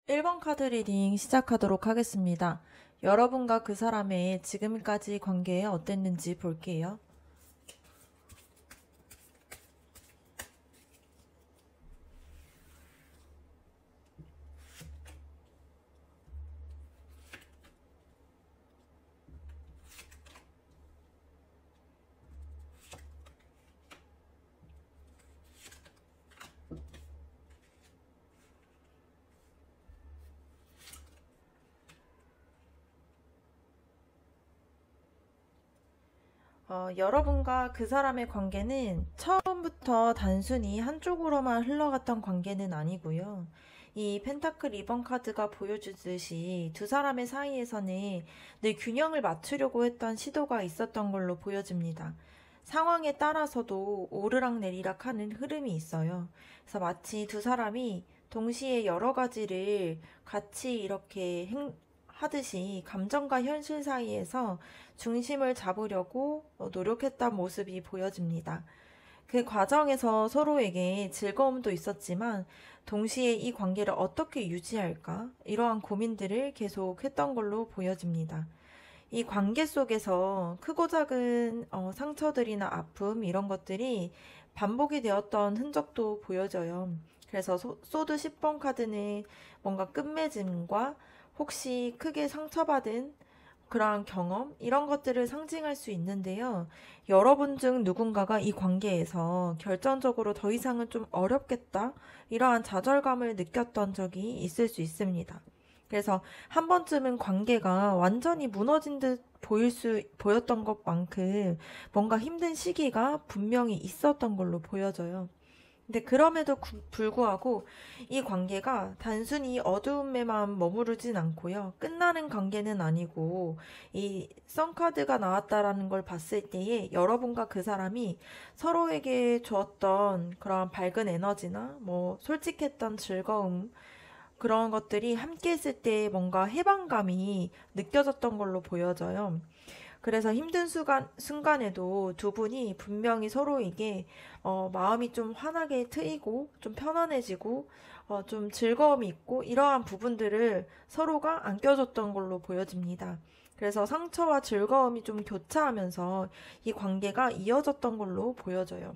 (1번) 카드 리딩 시작하도록 하겠습니다. 여러분과 그 사람의 지금까지 관계 어땠는지 볼게요. 여러분과 그 사람의 관계는 처음부터 단순히 한쪽으로만 흘러갔던 관계는 아니고요. 이 펜타클 2번 카드가 보여주듯이 두 사람의 사이에서는 늘 균형을 맞추려고 했던 시도가 있었던 걸로 보여집니다. 상황에 따라서도 오르락 내리락 하는 흐름이 있어요. 그래서 마치 두 사람이 동시에 여러 가지를 같이 이렇게 하듯이 감정과 현실 사이에서 중심을 잡으려고 노력했던 모습이 보여집니다. 그 과정에서 서로에게 즐거움도 있었지만 동시에 이 관계를 어떻게 유지할까? 이러한 고민들을 계속 했던 걸로 보여집니다. 이 관계 속에서 크고 작은 상처들이나 아픔 이런 것들이 반복이 되었던 흔적도 보여져요. 그래서 소드 10번 카드는 뭔가 끝맺음과 혹시 크게 상처받은 그러한 경험 이런 것들을 상징할 수 있는데요. 여러분 중 누군가가 이 관계에서 결정적으로 더 이상은 좀 어렵겠다 이러한 좌절감을 느꼈던 적이 있을 수 있습니다. 그래서 한 번쯤은 관계가 완전히 무너진 듯 보였던 것만큼 뭔가 힘든 시기가 분명히 있었던 걸로 보여져요. 근데 그럼에도 불구하고 이 관계가 단순히 어두움에만 머무르진 않고요. 끝나는 관계는 아니고 이 선카드가 나왔다라는 걸 봤을 때에 여러분과 그 사람이 서로에게 주었던 그런 밝은 에너지나 뭐 솔직했던 즐거움 그런 것들이 함께 했을 때 뭔가 해방감이 느껴졌던 걸로 보여져요. 그래서 힘든 순간에도 두 분이 분명히 서로에게 마음이 좀 환하게 트이고 좀 편안해지고 좀 즐거움이 있고 이러한 부분들을 서로가 안겨줬던 걸로 보여집니다. 그래서 상처와 즐거움이 좀 교차하면서 이 관계가 이어졌던 걸로 보여져요.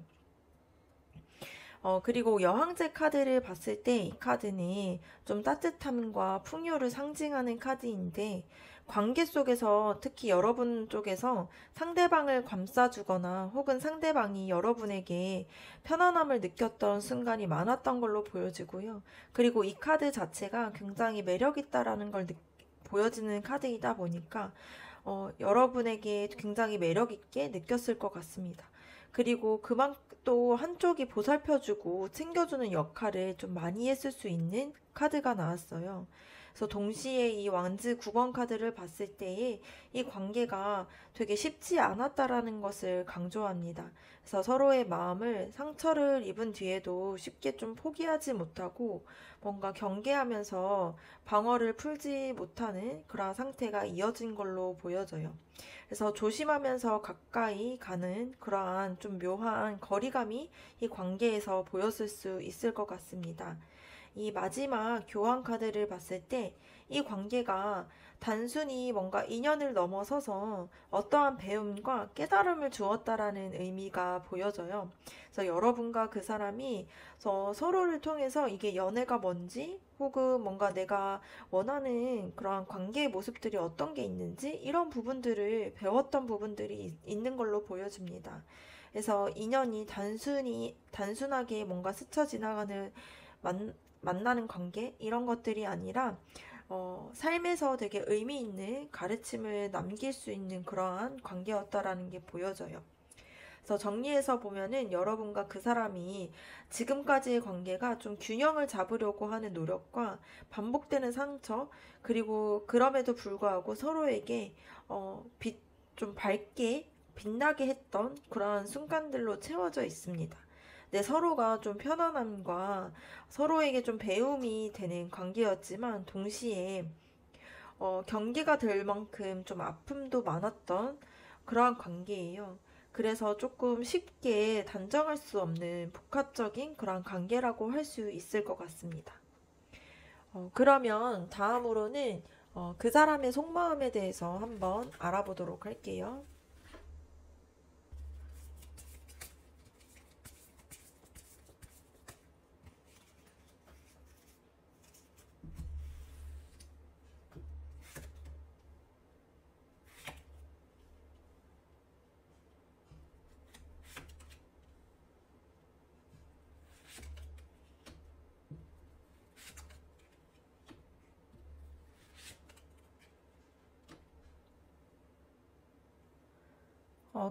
그리고 여황제 카드를 봤을 때 이 카드는 좀 따뜻함과 풍요를 상징하는 카드인데 관계 속에서 특히 여러분 쪽에서 상대방을 감싸주거나 혹은 상대방이 여러분에게 편안함을 느꼈던 순간이 많았던 걸로 보여지고요. 그리고 이 카드 자체가 굉장히 매력있다라는 걸 보여지는 카드이다 보니까 여러분에게 굉장히 매력있게 느꼈을 것 같습니다. 그리고 또 한쪽이 보살펴주고 챙겨주는 역할을 좀 많이 했을 수 있는 카드가 나왔어요. 그래서 동시에 이 왕즈 9번 카드를 봤을 때에 이 관계가 되게 쉽지 않았다라는 것을 강조합니다. 그래서 서로의 마음을 상처를 입은 뒤에도 쉽게 좀 포기하지 못하고 뭔가 경계하면서 방어를 풀지 못하는 그런 상태가 이어진 걸로 보여져요. 그래서 조심하면서 가까이 가는 그러한 좀 묘한 거리감이 이 관계에서 보였을 수 있을 것 같습니다. 이 마지막 교환 카드를 봤을 때 이 관계가 단순히 뭔가 인연을 넘어서서 어떠한 배움과 깨달음을 주었다라는 의미가 보여져요. 그래서 여러분과 그 사람이 서로를 통해서 이게 연애가 뭔지 혹은 뭔가 내가 원하는 그러한 관계의 모습들이 어떤 게 있는지 이런 부분들을 배웠던 부분들이 있는 걸로 보여집니다. 그래서 인연이 단순하게 뭔가 스쳐 지나가는 만나는 관계 이런 것들이 아니라 삶에서 되게 의미 있는 가르침을 남길 수 있는 그러한 관계였다라는 게 보여져요. 그래서 정리해서 보면은 여러분과 그 사람이 지금까지의 관계가 좀 균형을 잡으려고 하는 노력과 반복되는 상처, 그리고 그럼에도 불구하고 서로에게 좀 밝게 빛나게 했던 그러한 순간들로 채워져 있습니다. 서로가 좀 편안함과 서로에게 좀 배움이 되는 관계였지만 동시에 경계가 될 만큼 좀 아픔도 많았던 그러한 관계예요. 그래서 조금 쉽게 단정할 수 없는 복합적인 그런 관계라고 할 수 있을 것 같습니다. 그러면 다음으로는 그 사람의 속마음에 대해서 한번 알아보도록 할게요.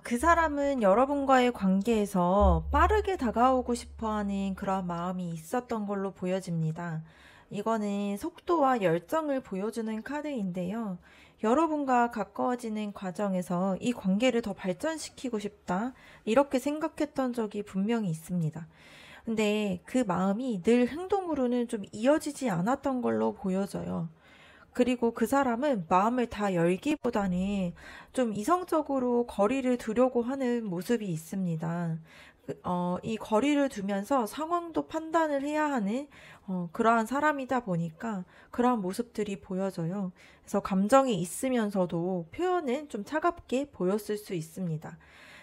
그 사람은 여러분과의 관계에서 빠르게 다가오고 싶어 하는 그런 마음이 있었던 걸로 보여집니다. 이거는 속도와 열정을 보여주는 카드인데요. 여러분과 가까워지는 과정에서 이 관계를 더 발전시키고 싶다. 이렇게 생각했던 적이 분명히 있습니다. 근데 그 마음이 늘 행동으로는 좀 이어지지 않았던 걸로 보여져요. 그리고 그 사람은 마음을 다 열기보다는 좀 이성적으로 거리를 두려고 하는 모습이 있습니다. 이 거리를 두면서 상황도 판단을 해야 하는 그러한 사람이다 보니까 그러한 모습들이 보여져요. 그래서 감정이 있으면서도 표현은 좀 차갑게 보였을 수 있습니다.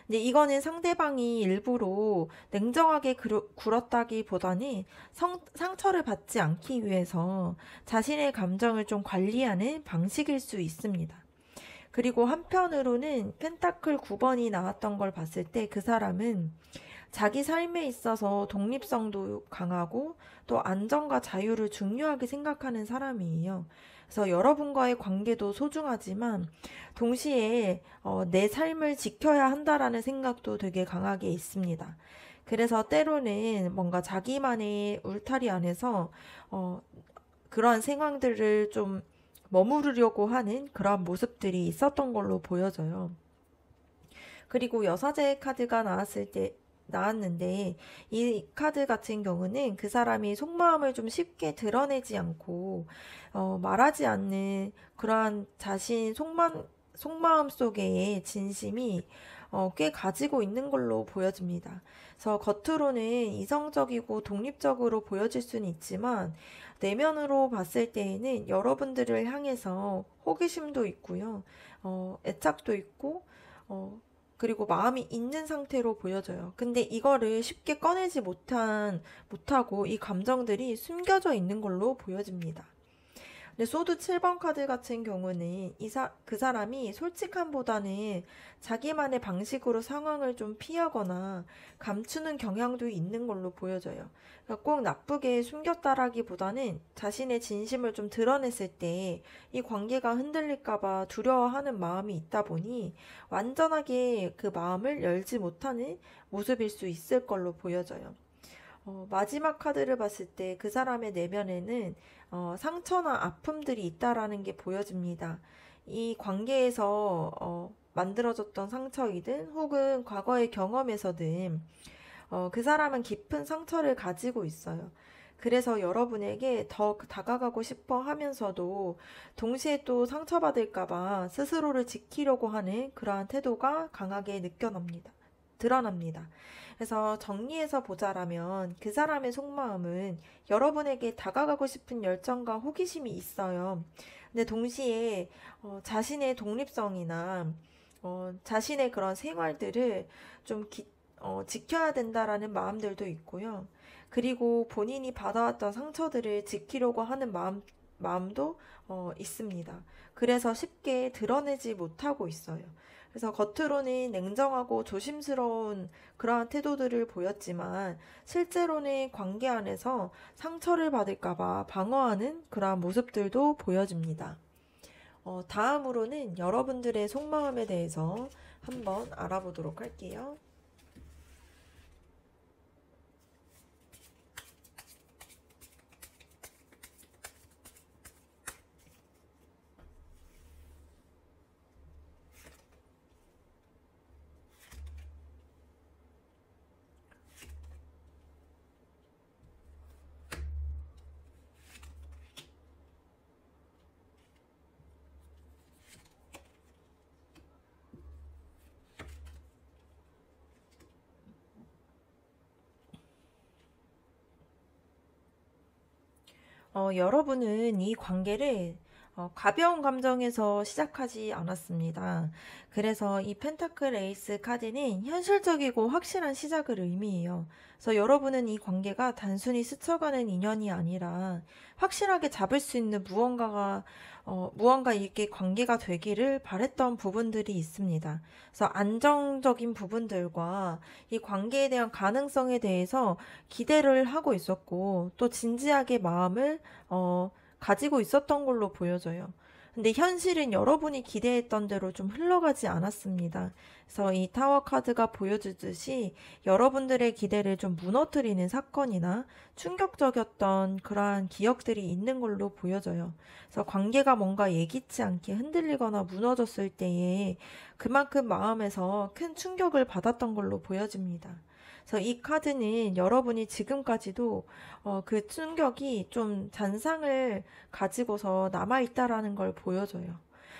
근데 이거는 상대방이 일부러 냉정하게 굴었다기보다는 상처를 받지 않기 위해서 자신의 감정을 좀 관리하는 방식일 수 있습니다. 그리고 한편으로는 펜타클 9번이 나왔던 걸 봤을 때 그 사람은 자기 삶에 있어서 독립성도 강하고 또 안정과 자유를 중요하게 생각하는 사람이에요. 그래서 여러분과의 관계도 소중하지만 동시에 내 삶을 지켜야 한다라는 생각도 되게 강하게 있습니다. 그래서 때로는 뭔가 자기만의 울타리 안에서 그러한 상황들을 좀 머무르려고 하는 그러한 모습들이 있었던 걸로 보여져요. 그리고 여사제 카드가 나왔는데 이 카드 같은 경우는 그 사람이 속마음을 좀 쉽게 드러내지 않고 말하지 않는 그러한 자신 속마음 속의 진심이 꽤 가지고 있는 걸로 보여집니다. 그래서 겉으로는 이성적이고 독립적으로 보여질 수는 있지만 내면으로 봤을 때에는 여러분들을 향해서 호기심도 있고요. 애착도 있고 그리고 마음이 있는 상태로 보여져요. 근데 이거를 쉽게 꺼내지 못하고 이 감정들이 숨겨져 있는 걸로 보여집니다. 근데 소드 7번 카드 같은 경우는 그 사람이 솔직함보다는 자기만의 방식으로 상황을 좀 피하거나 감추는 경향도 있는 걸로 보여져요. 그러니까 꼭 나쁘게 숨겼다라기보다는 자신의 진심을 좀 드러냈을 때 이 관계가 흔들릴까봐 두려워하는 마음이 있다 보니 완전하게 그 마음을 열지 못하는 모습일 수 있을 걸로 보여져요. 마지막 카드를 봤을 때 그 사람의 내면에는 상처나 아픔들이 있다라는 게 보여집니다. 이 관계에서 만들어졌던 상처이든 혹은 과거의 경험에서든 그 사람은 깊은 상처를 가지고 있어요. 그래서 여러분에게 더 다가가고 싶어 하면서도 동시에 또 상처받을까봐 스스로를 지키려고 하는 그러한 태도가 강하게 드러납니다. 그래서 정리해서 보자라면 그 사람의 속마음은 여러분에게 다가가고 싶은 열정과 호기심이 있어요. 근데 동시에 자신의 독립성이나 자신의 그런 생활들을 좀 지켜야 된다라는 마음들도 있고요. 그리고 본인이 받아왔던 상처들을 지키려고 하는 마음도 있습니다. 그래서 쉽게 드러내지 못하고 있어요. 그래서 겉으로는 냉정하고 조심스러운 그러한 태도들을 보였지만 실제로는 관계 안에서 상처를 받을까봐 방어하는 그러한 모습들도 보여집니다. 다음으로는 여러분들의 속마음에 대해서 한번 알아보도록 할게요. 여러분은 이 관계를 가벼운 감정에서 시작하지 않았습니다. 그래서 이 펜타클 에이스 카드는 현실적이고 확실한 시작을 의미해요. 그래서 여러분은 이 관계가 단순히 스쳐가는 인연이 아니라 확실하게 잡을 수 있는 무언가 이렇게 관계가 되기를 바랬던 부분들이 있습니다. 그래서 안정적인 부분들과 이 관계에 대한 가능성에 대해서 기대를 하고 있었고, 또 진지하게 마음을 가지고 있었던 걸로 보여져요. 근데 현실은 여러분이 기대했던 대로 좀 흘러가지 않았습니다. 그래서 이 타워 카드가 보여주듯이 여러분들의 기대를 좀 무너뜨리는 사건이나 충격적이었던 그러한 기억들이 있는 걸로 보여져요. 그래서 관계가 뭔가 예기치 않게 흔들리거나 무너졌을 때에 그만큼 마음에서 큰 충격을 받았던 걸로 보여집니다. 그래서 이 카드는 여러분이 지금까지도 그 충격이 좀 잔상을 가지고서 남아있다라는 걸 보여줘요.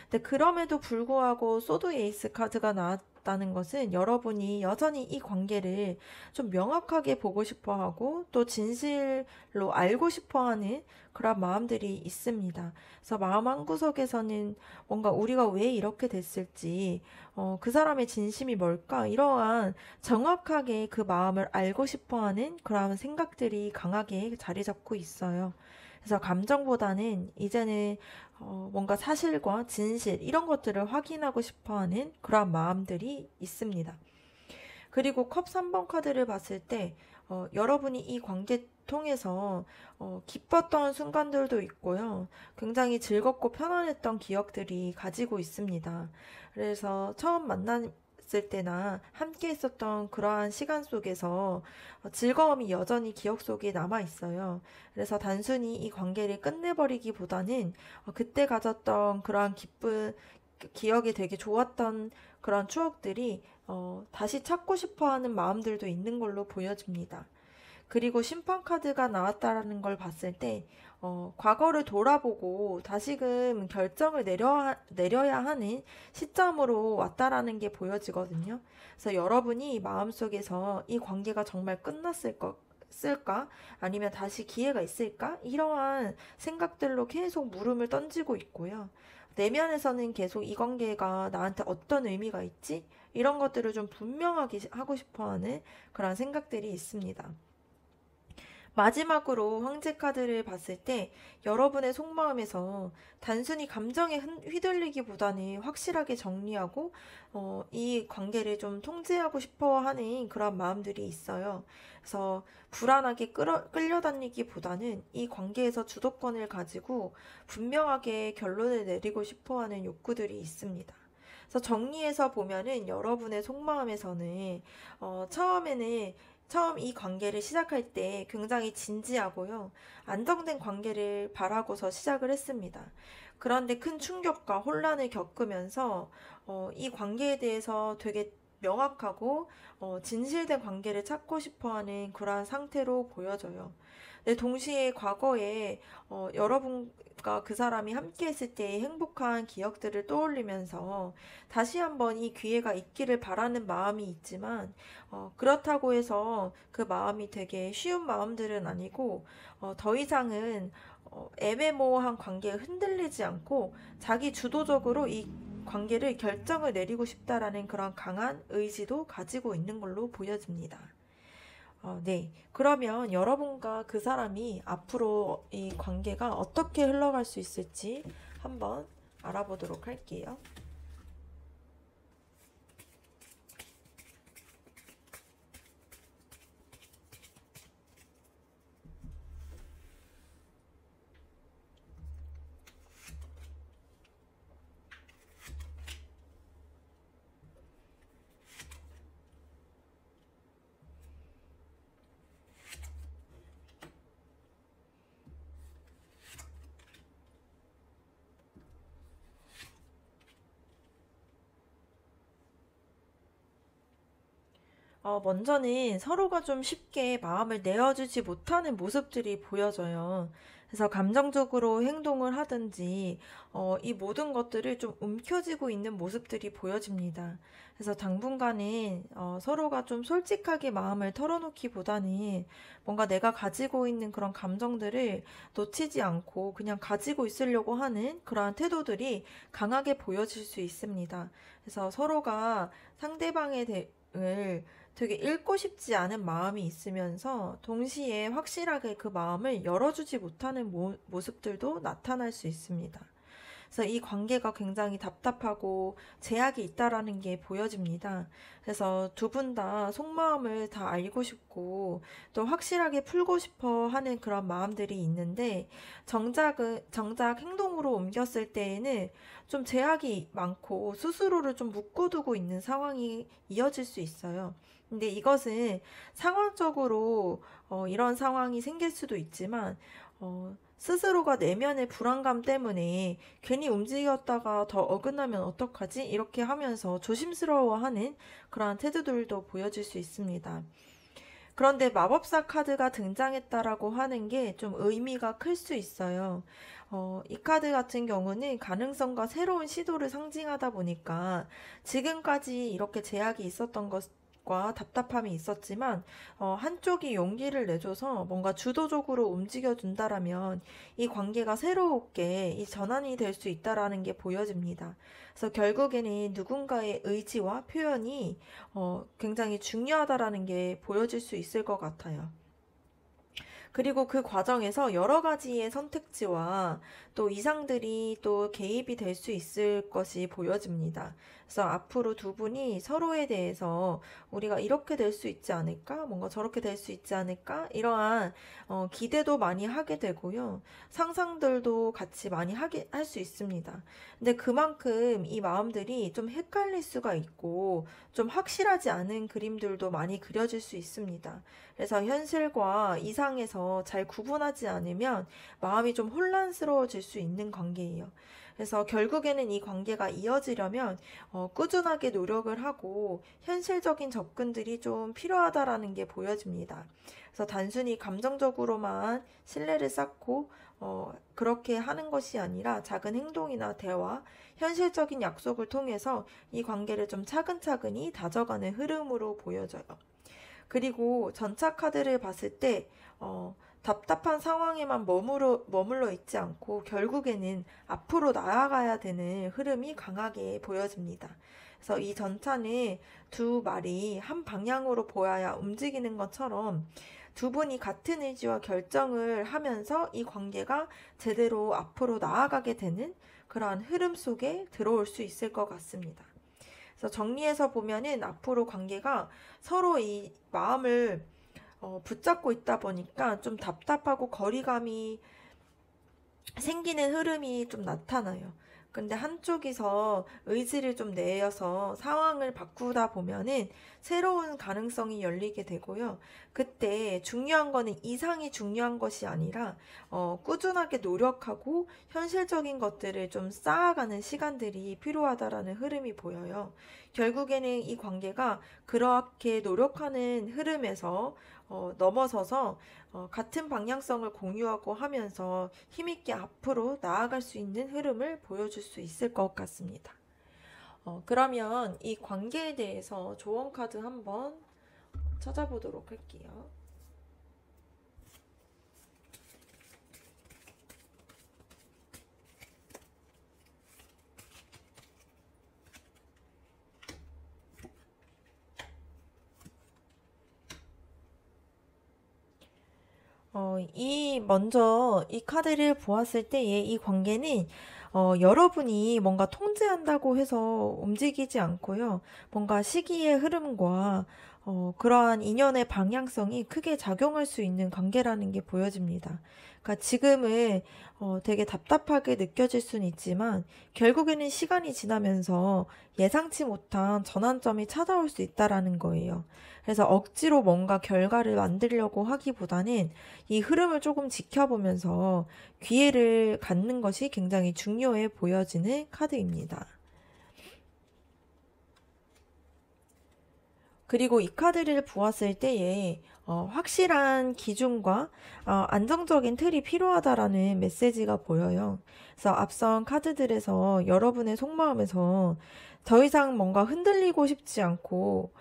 근데 그럼에도 불구하고 소드 에이스 카드가 나왔다는 것은 여러분이 여전히 이 관계를 좀 명확하게 보고 싶어 하고 또 진실로 알고 싶어 하는 그런 마음들이 있습니다. 그래서 마음 한구석에서는 뭔가 우리가 왜 이렇게 됐을지, 그 사람의 진심이 뭘까? 이러한 정확하게 그 마음을 알고 싶어 하는 그런 생각들이 강하게 자리 잡고 있어요. 그래서 감정보다는 이제는 뭔가 사실과 진실 이런 것들을 확인하고 싶어 하는 그런 마음들이 있습니다. 그리고 컵 3번 카드를 봤을 때 여러분이 이 관계 통해서 기뻤던 순간들도 있고요. 굉장히 즐겁고 편안했던 기억들이 가지고 있습니다. 그래서 처음 만났을 때나 함께 있었던 그러한 시간 속에서 즐거움이 여전히 기억 속에 남아 있어요. 그래서 단순히 이 관계를 끝내버리기보다는 그때 가졌던 그러한 기쁜 기억이 되게 좋았던 그런 추억들이 다시 찾고 싶어 하는 마음들도 있는 걸로 보여집니다. 그리고 심판 카드가 나왔다라는 걸 봤을 때, 과거를 돌아보고 다시금 결정을 내려야 하는 시점으로 왔다라는 게 보여지거든요. 그래서 여러분이 마음속에서 이 관계가 정말 쓸까? 아니면 다시 기회가 있을까? 이러한 생각들로 계속 물음을 던지고 있고요. 내면에서는 계속 이 관계가 나한테 어떤 의미가 있지? 이런 것들을 좀 분명하게 하고 싶어 하는 그런 생각들이 있습니다. 마지막으로 황제 카드를 봤을 때 여러분의 속마음에서 단순히 감정에 휘둘리기보다는 확실하게 정리하고 이 관계를 좀 통제하고 싶어 하는 그런 마음들이 있어요. 그래서 불안하게 끌려다니기보다는 이 관계에서 주도권을 가지고 분명하게 결론을 내리고 싶어 하는 욕구들이 있습니다. 그래서 정리해서 보면은 여러분의 속마음에서는 처음에는 처음 이 관계를 시작할 때 굉장히 진지하고요. 안정된 관계를 바라고서 시작을 했습니다. 그런데 큰 충격과 혼란을 겪으면서 이 관계에 대해서 되게 명확하고 진실된 관계를 찾고 싶어 하는 그러한 상태로 보여져요. 네, 동시에 과거에 여러분과 그 사람이 함께 했을 때의 행복한 기억들을 떠올리면서 다시 한번 이 기회가 있기를 바라는 마음이 있지만 그렇다고 해서 그 마음이 되게 쉬운 마음들은 아니고 더 이상은 애매모호한 관계에 흔들리지 않고 자기 주도적으로 이 관계를 결정을 내리고 싶다라는 그런 강한 의지도 가지고 있는 걸로 보여집니다. 네. 그러면 여러분과 그 사람이 앞으로 이 관계가 어떻게 흘러갈 수 있을지 한번 알아보도록 할게요. 먼저는 서로가 좀 쉽게 마음을 내어주지 못하는 모습들이 보여져요. 그래서 감정적으로 행동을 하든지, 이 모든 것들을 좀 움켜쥐고 있는 모습들이 보여집니다. 그래서 당분간은 서로가 좀 솔직하게 마음을 털어놓기보다는 뭔가 내가 가지고 있는 그런 감정들을 놓치지 않고 그냥 가지고 있으려고 하는 그러한 태도들이 강하게 보여질 수 있습니다. 그래서 서로가 상대방에 대해 되게 읽고 싶지 않은 마음이 있으면서 동시에 확실하게 그 마음을 열어주지 못하는 모습들도 나타날 수 있습니다. 그래서 이 관계가 굉장히 답답하고 제약이 있다라는 게 보여집니다. 그래서 두 분 다 속마음을 다 알고 싶고 또 확실하게 풀고 싶어 하는 그런 마음들이 있는데 정작 행동으로 옮겼을 때에는 좀 제약이 많고 스스로를 좀 묶어두고 있는 상황이 이어질 수 있어요. 근데 이것은 상황적으로 이런 상황이 생길 수도 있지만 스스로가 내면의 불안감 때문에 괜히 움직였다가 더 어긋나면 어떡하지? 이렇게 하면서 조심스러워하는 그러한 태도들도 보여질 수 있습니다. 그런데 마법사 카드가 등장했다라고 하는 게 좀 의미가 클 수 있어요. 이 카드 같은 경우는 가능성과 새로운 시도를 상징하다 보니까 지금까지 이렇게 제약이 있었던 것과 답답함이 있었지만 한쪽이 용기를 내줘서 뭔가 주도적으로 움직여준다라면 이 관계가 새롭게 이 전환이 될 수 있다라는 게 보여집니다. 그래서 결국에는 누군가의 의지와 표현이 굉장히 중요하다라는 게 보여질 수 있을 것 같아요. 그리고 그 과정에서 여러 가지의 선택지와 또 이상들이 또 개입이 될 수 있을 것이 보여집니다. 그래서 앞으로 두 분이 서로에 대해서 우리가 이렇게 될 수 있지 않을까? 뭔가 저렇게 될 수 있지 않을까? 이러한 기대도 많이 하게 되고요. 상상들도 같이 많이 하게 할 수 있습니다. 근데 그만큼 이 마음들이 좀 헷갈릴 수가 있고 좀 확실하지 않은 그림들도 많이 그려질 수 있습니다. 그래서 현실과 이상에서 잘 구분하지 않으면 마음이 좀 혼란스러워질 수 있는 관계예요. 그래서 결국에는 이 관계가 이어지려면 꾸준하게 노력을 하고 현실적인 접근들이 좀 필요하다라는 게 보여집니다. 그래서 단순히 감정적으로만 신뢰를 쌓고 그렇게 하는 것이 아니라 작은 행동이나 대화, 현실적인 약속을 통해서 이 관계를 좀 차근차근히 다져가는 흐름으로 보여져요. 그리고 전차 카드를 봤을 때, 답답한 상황에만 머물러 있지 않고 결국에는 앞으로 나아가야 되는 흐름이 강하게 보여집니다. 그래서 이 전차는 두 말이 한 방향으로 보아야 움직이는 것처럼 두 분이 같은 의지와 결정을 하면서 이 관계가 제대로 앞으로 나아가게 되는 그러한 흐름 속에 들어올 수 있을 것 같습니다. 그래서 정리해서 보면은 앞으로 관계가 서로 이 마음을 붙잡고 있다 보니까 좀 답답하고 거리감이 생기는 흐름이 좀 나타나요. 근데 한쪽이서 의지를 좀 내어서 상황을 바꾸다 보면은 새로운 가능성이 열리게 되고요. 그때 중요한 거는 이상이 중요한 것이 아니라 꾸준하게 노력하고 현실적인 것들을 좀 쌓아가는 시간들이 필요하다라는 흐름이 보여요. 결국에는 이 관계가 그렇게 노력하는 흐름에서 넘어서서 같은 방향성을 공유하고 하면서 힘있게 앞으로 나아갈 수 있는 흐름을 보여줄 수 있을 것 같습니다. 그러면 이 관계에 대해서 조언 카드 한번 찾아보도록 할게요. 먼저 이 카드를 보았을 때의 이 관계는 여러분이 뭔가 통제한다고 해서 움직이지 않고요. 뭔가 시기의 흐름과 그러한 인연의 방향성이 크게 작용할 수 있는 관계라는 게 보여집니다. 그러니까 지금은 되게 답답하게 느껴질 수는 있지만 결국에는 시간이 지나면서 예상치 못한 전환점이 찾아올 수 있다라는 거예요. 그래서 억지로 뭔가 결과를 만들려고 하기보다는 이 흐름을 조금 지켜보면서 기회를 갖는 것이 굉장히 중요해 보여지는 카드입니다. 그리고 이 카드를 보았을 때에 확실한 기준과 안정적인 틀이 필요하다라는 메시지가 보여요. 그래서 앞선 카드들에서 여러분의 속마음에서 더 이상 뭔가 흔들리고 싶지 않고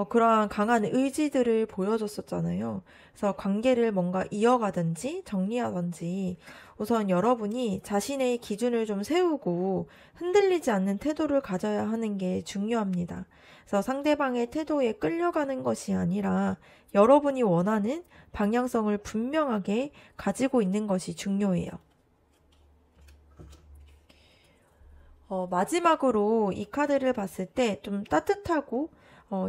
그러한 강한 의지들을 보여줬었잖아요. 그래서 관계를 뭔가 이어가든지 정리하든지 우선 여러분이 자신의 기준을 좀 세우고 흔들리지 않는 태도를 가져야 하는 게 중요합니다. 그래서 상대방의 태도에 끌려가는 것이 아니라 여러분이 원하는 방향성을 분명하게 가지고 있는 것이 중요해요. 마지막으로 이 카드를 봤을 때 좀 따뜻하고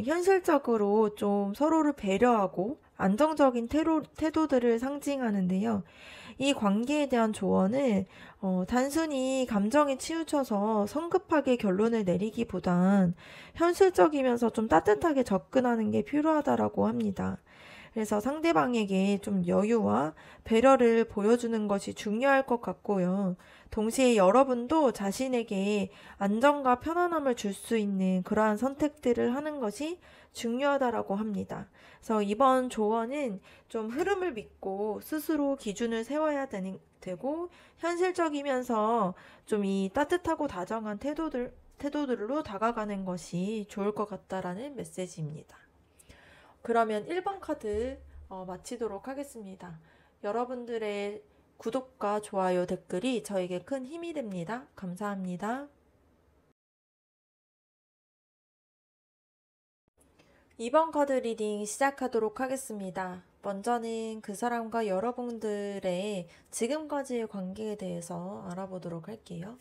현실적으로 좀 서로를 배려하고 안정적인 태도들을 상징하는데요. 이 관계에 대한 조언은 단순히 감정에 치우쳐서 성급하게 결론을 내리기보단 현실적이면서 좀 따뜻하게 접근하는 게 필요하다라고 합니다. 그래서 상대방에게 좀 여유와 배려를 보여주는 것이 중요할 것 같고요. 동시에 여러분도 자신에게 안정과 편안함을 줄 수 있는 그러한 선택들을 하는 것이 중요하다라고 합니다. 그래서 이번 조언은 좀 흐름을 믿고 스스로 기준을 세워야 되고 현실적이면서 좀 이 따뜻하고 다정한 태도들로 다가가는 것이 좋을 것 같다라는 메시지입니다. 그러면 1번 카드 마치도록 하겠습니다. 여러분들의 구독과 좋아요, 댓글이 저에게 큰 힘이 됩니다. 감사합니다. 2번 카드 리딩 시작하도록 하겠습니다. 먼저는 그 사람과 여러분들의 지금까지의 관계에 대해서 알아보도록 할게요.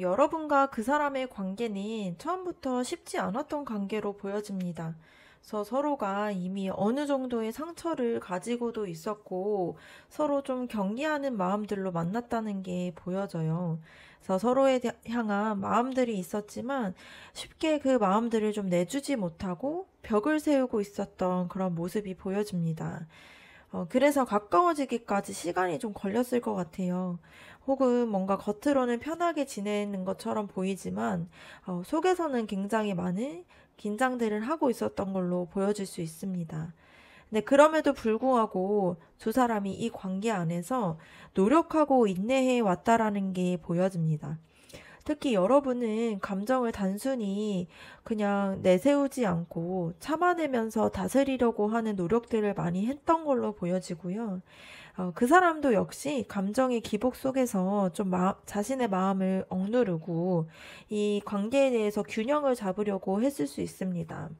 여러분과 그 사람의 관계는 처음부터 쉽지 않았던 관계로 보여집니다. 그래서 서로가 이미 어느 정도의 상처를 가지고도 있었고 서로 좀 경계하는 마음들로 만났다는 게 보여져요. 그래서 서로에 향한 마음들이 있었지만 쉽게 그 마음들을 좀 내주지 못하고 벽을 세우고 있었던 그런 모습이 보여집니다. 그래서 가까워지기까지 시간이 좀 걸렸을 것 같아요. 혹은 뭔가 겉으로는 편하게 지내는 것처럼 보이지만 속에서는 굉장히 많은 긴장들을 하고 있었던 걸로 보여질 수 있습니다. 근데 그럼에도 불구하고 두 사람이 이 관계 안에서 노력하고 인내해 왔다라는 게 보여집니다. 특히 여러분은 감정을 단순히 그냥 내세우지 않고 참아내면서 다스리려고 하는 노력들을 많이 했던 걸로 보여지고요. 그 사람도 역시 감정의 기복 속에서 좀 자신의 마음을 억누르고 이 관계에 대해서 균형을 잡으려고 했을 수 있습니다.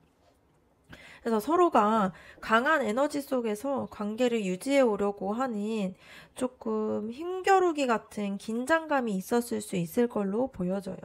그래서 서로가 강한 에너지 속에서 관계를 유지해 오려고 하는 조금 힘겨루기 같은 긴장감이 있었을 수 있을 걸로 보여져요.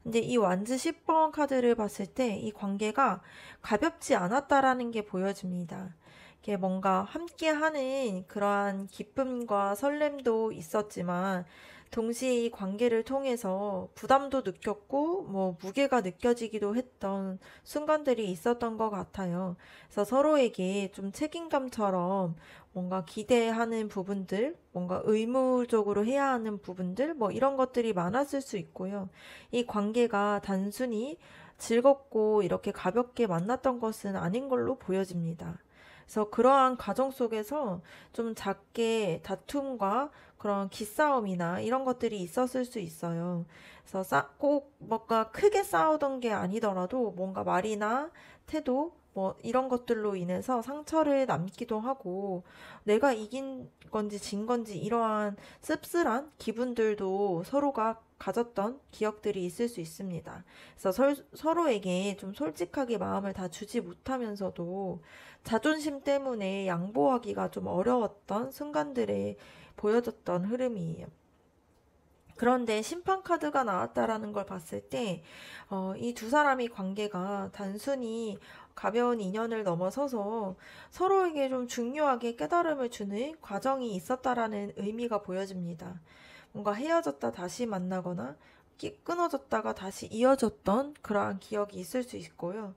근데 이 완즈 10번 카드를 봤을 때 이 관계가 가볍지 않았다라는 게 보여집니다. 이게 뭔가 함께하는 그러한 기쁨과 설렘도 있었지만 동시에 이 관계를 통해서 부담도 느꼈고 뭐 무게가 느껴지기도 했던 순간들이 있었던 것 같아요. 그래서 서로에게 좀 책임감처럼 뭔가 기대하는 부분들, 뭔가 의무적으로 해야 하는 부분들, 뭐 이런 것들이 많았을 수 있고요. 이 관계가 단순히 즐겁고 이렇게 가볍게 만났던 것은 아닌 걸로 보여집니다. 그래서 그러한 과정 속에서 좀 작게 다툼과 그런 기싸움이나 이런 것들이 있었을 수 있어요. 그래서 꼭 뭔가 크게 싸우던 게 아니더라도 뭔가 말이나 태도 뭐 이런 것들로 인해서 상처를 남기도 하고 내가 이긴 건지 진 건지 이러한 씁쓸한 기분들도 서로가 가졌던 기억들이 있을 수 있습니다. 그래서 서로에게 좀 솔직하게 마음을 다 주지 못하면서도 자존심 때문에 양보하기가 좀 어려웠던 순간들에 보여졌던 흐름이에요. 그런데 심판 카드가 나왔다라는 걸 봤을 때, 이 두 사람의 관계가 단순히 가벼운 인연을 넘어서서 서로에게 좀 중요하게 깨달음을 주는 과정이 있었다라는 의미가 보여집니다. 뭔가 헤어졌다 다시 만나거나 끊어졌다가 다시 이어졌던 그러한 기억이 있을 수 있고요.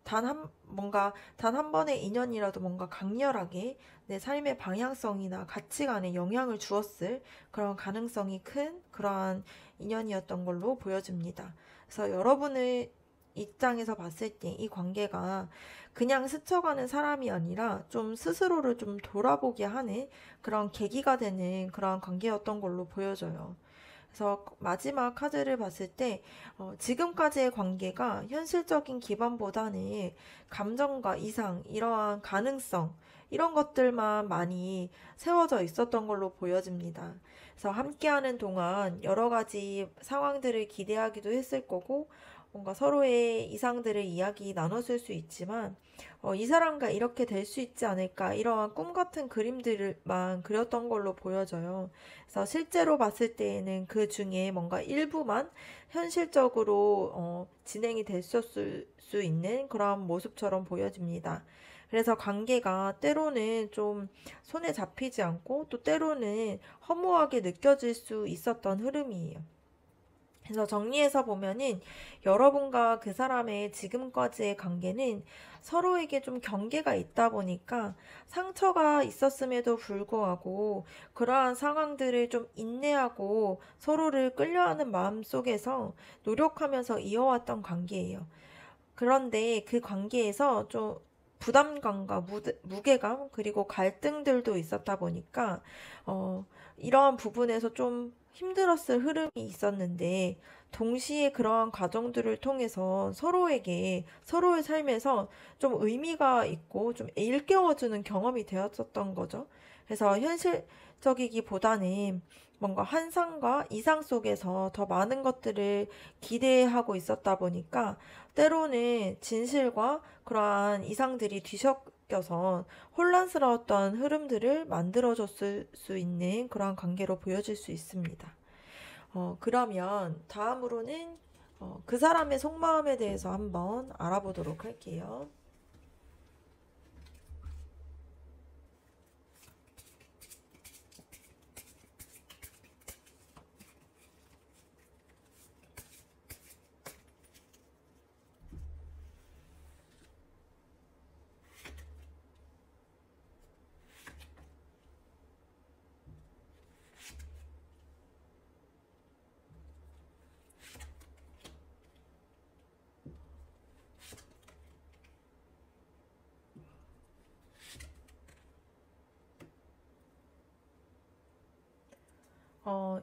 단 한 번의 인연이라도 뭔가 강렬하게 내 삶의 방향성이나 가치관에 영향을 주었을 그런 가능성이 큰 그러한 인연이었던 걸로 보여집니다. 그래서 여러분의 입장에서 봤을 때 이 관계가 그냥 스쳐가는 사람이 아니라 좀 스스로를 좀 돌아보게 하는 그런 계기가 되는 그런 관계였던 걸로 보여져요. 그래서 마지막 카드를 봤을 때 지금까지의 관계가 현실적인 기반보다는 감정과 이상, 이러한 가능성 이런 것들만 많이 세워져 있었던 걸로 보여집니다. 그래서 함께하는 동안 여러 가지 상황들을 기대하기도 했을 거고 뭔가 서로의 이상들을 이야기 나눴을 수 있지만 이 사람과 이렇게 될 수 있지 않을까 이러한 꿈 같은 그림들만 그렸던 걸로 보여져요. 그래서 실제로 봤을 때에는 그 중에 뭔가 일부만 현실적으로 진행이 됐었을 수 있는 그런 모습처럼 보여집니다. 그래서 관계가 때로는 좀 손에 잡히지 않고 또 때로는 허무하게 느껴질 수 있었던 흐름이에요. 그래서 정리해서 보면은 여러분과 그 사람의 지금까지의 관계는 서로에게 좀 경계가 있다 보니까 상처가 있었음에도 불구하고 그러한 상황들을 좀 인내하고 서로를 끌려하는 마음 속에서 노력하면서 이어왔던 관계예요. 그런데 그 관계에서 좀 부담감과 무게감 그리고 갈등들도 있었다 보니까 이러한 부분에서 좀 힘들었을 흐름이 있었는데 동시에 그러한 과정들을 통해서 서로에게 서로의 삶에서 좀 의미가 있고 좀 일깨워주는 경험이 되었었던 거죠. 그래서 현실적이기보다는 뭔가 환상과 이상 속에서 더 많은 것들을 기대하고 있었다 보니까 때로는 진실과 그러한 이상들이 뒤섞여서 혼란스러웠던 흐름들을 만들어줬을 수 있는 그러한 관계로 보여질 수 있습니다. 그러면 다음으로는 그 사람의 속마음에 대해서 한번 알아보도록 할게요.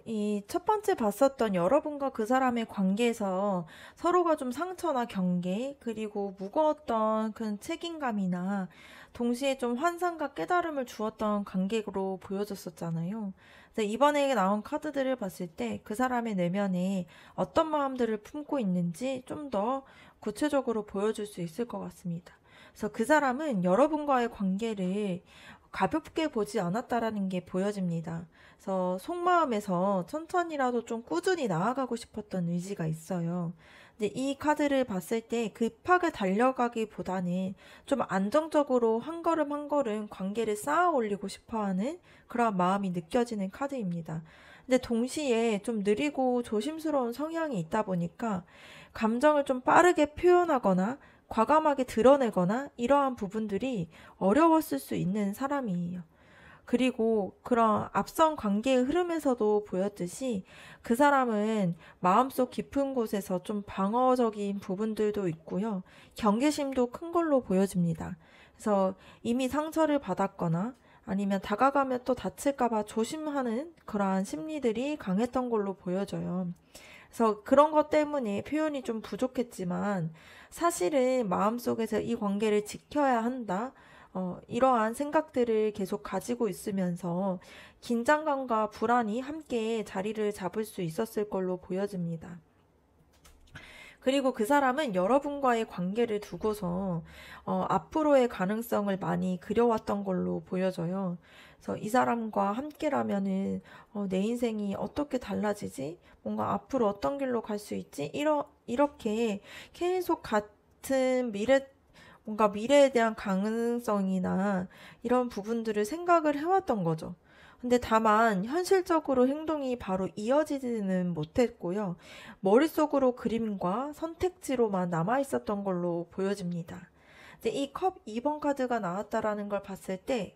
이 첫 번째 봤었던 여러분과 그 사람의 관계에서 서로가 좀 상처나 경계, 그리고 무거웠던 그 책임감이나 동시에 좀 환상과 깨달음을 주었던 관계로 보여졌었잖아요. 근데 이번에 나온 카드들을 봤을 때 그 사람의 내면에 어떤 마음들을 품고 있는지 좀 더 구체적으로 보여줄 수 있을 것 같습니다. 그래서 그 사람은 여러분과의 관계를 가볍게 보지 않았다라는 게 보여집니다. 그래서 속마음에서 천천히라도 좀 꾸준히 나아가고 싶었던 의지가 있어요. 근데 이 카드를 봤을 때 급하게 달려가기보다는 좀 안정적으로 한 걸음 한 걸음 관계를 쌓아 올리고 싶어 하는 그런 마음이 느껴지는 카드입니다. 근데 동시에 좀 느리고 조심스러운 성향이 있다 보니까 감정을 좀 빠르게 표현하거나 과감하게 드러내거나 이러한 부분들이 어려웠을 수 있는 사람이에요. 그리고 그런 앞선 관계의 흐름에서도 보였듯이 그 사람은 마음속 깊은 곳에서 좀 방어적인 부분들도 있고요. 경계심도 큰 걸로 보여집니다. 그래서 이미 상처를 받았거나 아니면 다가가면 또 다칠까봐 조심하는 그러한 심리들이 강했던 걸로 보여져요. 그래서 그런 것 때문에 표현이 좀 부족했지만 사실은 마음속에서 이 관계를 지켜야 한다. 이러한 생각들을 계속 가지고 있으면서 긴장감과 불안이 함께 자리를 잡을 수 있었을 걸로 보여집니다. 그리고 그 사람은 여러분과의 관계를 두고서 앞으로의 가능성을 많이 그려왔던 걸로 보여져요. 그래서 이 사람과 함께라면은 내 인생이 어떻게 달라지지? 뭔가 앞으로 어떤 길로 갈 수 있지? 이렇게 계속 같은 뭔가 미래에 대한 가능성이나 이런 부분들을 생각을 해왔던 거죠. 근데 다만 현실적으로 행동이 바로 이어지지는 못했고요. 머릿속으로 그림과 선택지로만 남아 있었던 걸로 보여집니다. 근데 이 컵 2번 카드가 나왔다라는 걸 봤을 때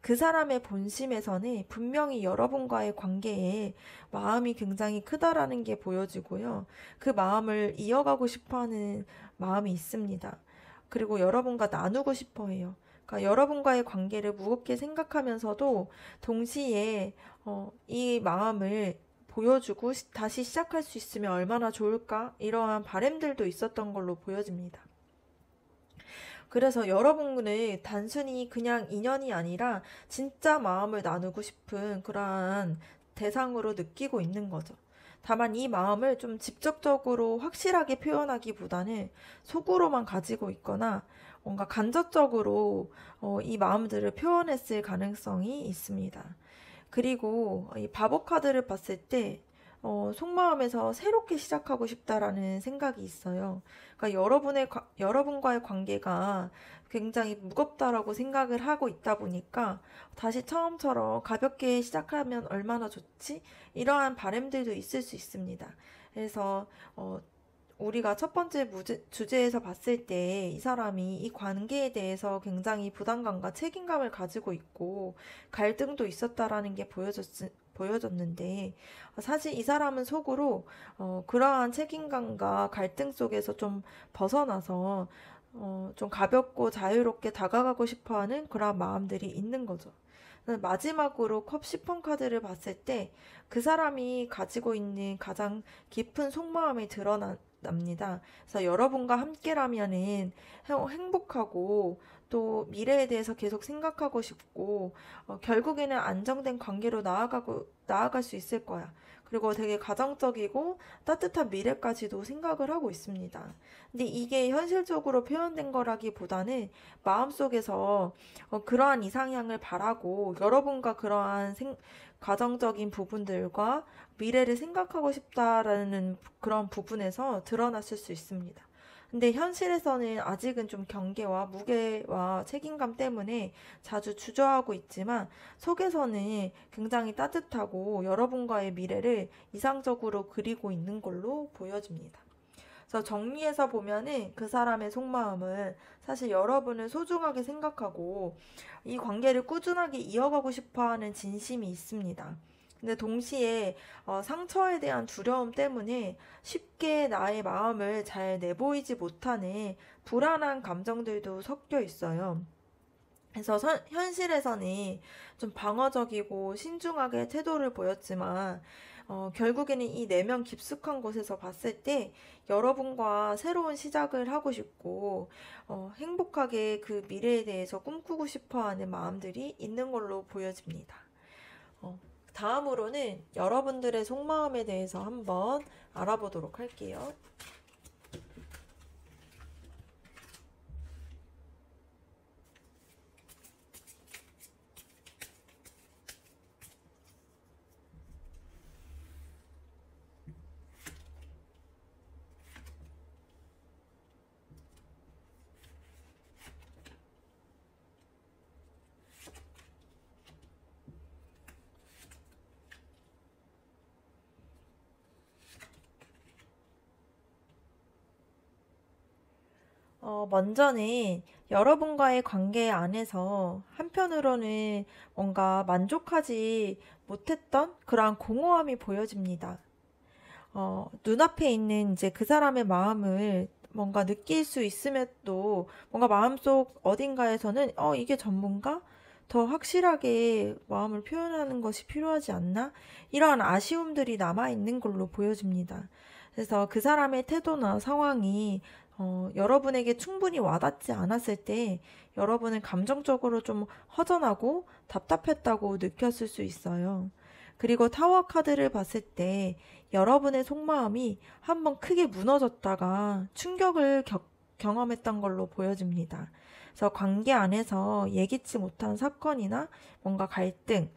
그 사람의 본심에서는 분명히 여러분과의 관계에 마음이 굉장히 크다라는 게 보여지고요. 그 마음을 이어가고 싶어 하는 마음이 있습니다. 그리고 여러분과 나누고 싶어 해요. 그러니까 여러분과의 관계를 무겁게 생각하면서도 동시에 이 마음을 보여주고 다시 시작할 수 있으면 얼마나 좋을까? 이러한 바람들도 있었던 걸로 보여집니다. 그래서 여러분은 단순히 그냥 인연이 아니라 진짜 마음을 나누고 싶은 그러한 대상으로 느끼고 있는 거죠. 다만 이 마음을 좀 직접적으로 확실하게 표현하기보다는 속으로만 가지고 있거나 뭔가 간접적으로 이 마음들을 표현했을 가능성이 있습니다. 그리고 이 바보 카드를 봤을 때 속마음에서 새롭게 시작하고 싶다라는 생각이 있어요. 그러니까 여러분과의 관계가 굉장히 무겁다라고 생각을 하고 있다 보니까 다시 처음처럼 가볍게 시작하면 얼마나 좋지? 이러한 바람들도 있을 수 있습니다. 그래서 우리가 첫 번째 주제에서 봤을 때 이 사람이 이 관계에 대해서 굉장히 부담감과 책임감을 가지고 있고 갈등도 있었다라는 게 보여졌는데 사실 이 사람은 속으로 그러한 책임감과 갈등 속에서 좀 벗어나서 좀 가볍고 자유롭게 다가가고 싶어하는 그런 마음들이 있는 거죠. 마지막으로 컵 10번 카드를 봤을 때 그 사람이 가지고 있는 가장 깊은 속마음이 드러납니다. 그래서 여러분과 함께라면은 행복하고 또 미래에 대해서 계속 생각하고 싶고 결국에는 안정된 관계로 나아갈 수 있을 거야. 그리고 되게 가정적이고 따뜻한 미래까지도 생각을 하고 있습니다. 근데 이게 현실적으로 표현된 거라기보다는 마음속에서 그러한 이상향을 바라고 여러분과 그러한 가정적인 부분들과 미래를 생각하고 싶다라는 그런 부분에서 드러났을 수 있습니다. 근데 현실에서는 아직은 좀 경계와 무게와 책임감 때문에 자주 주저하고 있지만 속에서는 굉장히 따뜻하고 여러분과의 미래를 이상적으로 그리고 있는 걸로 보여집니다. 그래서 정리해서 보면은 그 사람의 속마음은 사실 여러분을 소중하게 생각하고 이 관계를 꾸준하게 이어가고 싶어 하는 진심이 있습니다. 근데 동시에 상처에 대한 두려움 때문에 쉽게 나의 마음을 잘 내보이지 못하는 불안한 감정들도 섞여 있어요. 그래서 현실에서는 좀 방어적이고 신중하게 태도를 보였지만 결국에는 이 내면 깊숙한 곳에서 봤을 때 여러분과 새로운 시작을 하고 싶고 행복하게 그 미래에 대해서 꿈꾸고 싶어 하는 마음들이 있는 걸로 보여집니다. 어, 다음으로는 여러분들의 속마음에 대해서 한번 알아보도록 할게요. 먼저는 여러분과의 관계 안에서 한편으로는 뭔가 만족하지 못했던 그러한 공허함이 보여집니다. 눈앞에 있는 이제 그 사람의 마음을 뭔가 느낄 수 있음에도 뭔가 마음속 어딘가에서는 이게 전문가? 더 확실하게 마음을 표현하는 것이 필요하지 않나? 이러한 아쉬움들이 남아있는 걸로 보여집니다. 그래서 그 사람의 태도나 상황이 여러분에게 충분히 와닿지 않았을 때 여러분은 감정적으로 좀 허전하고 답답했다고 느꼈을 수 있어요. 그리고 타워 카드를 봤을 때 여러분의 속마음이 한번 크게 무너졌다가 충격을 경험했던 걸로 보여집니다. 그래서 관계 안에서 예기치 못한 사건이나 뭔가 갈등,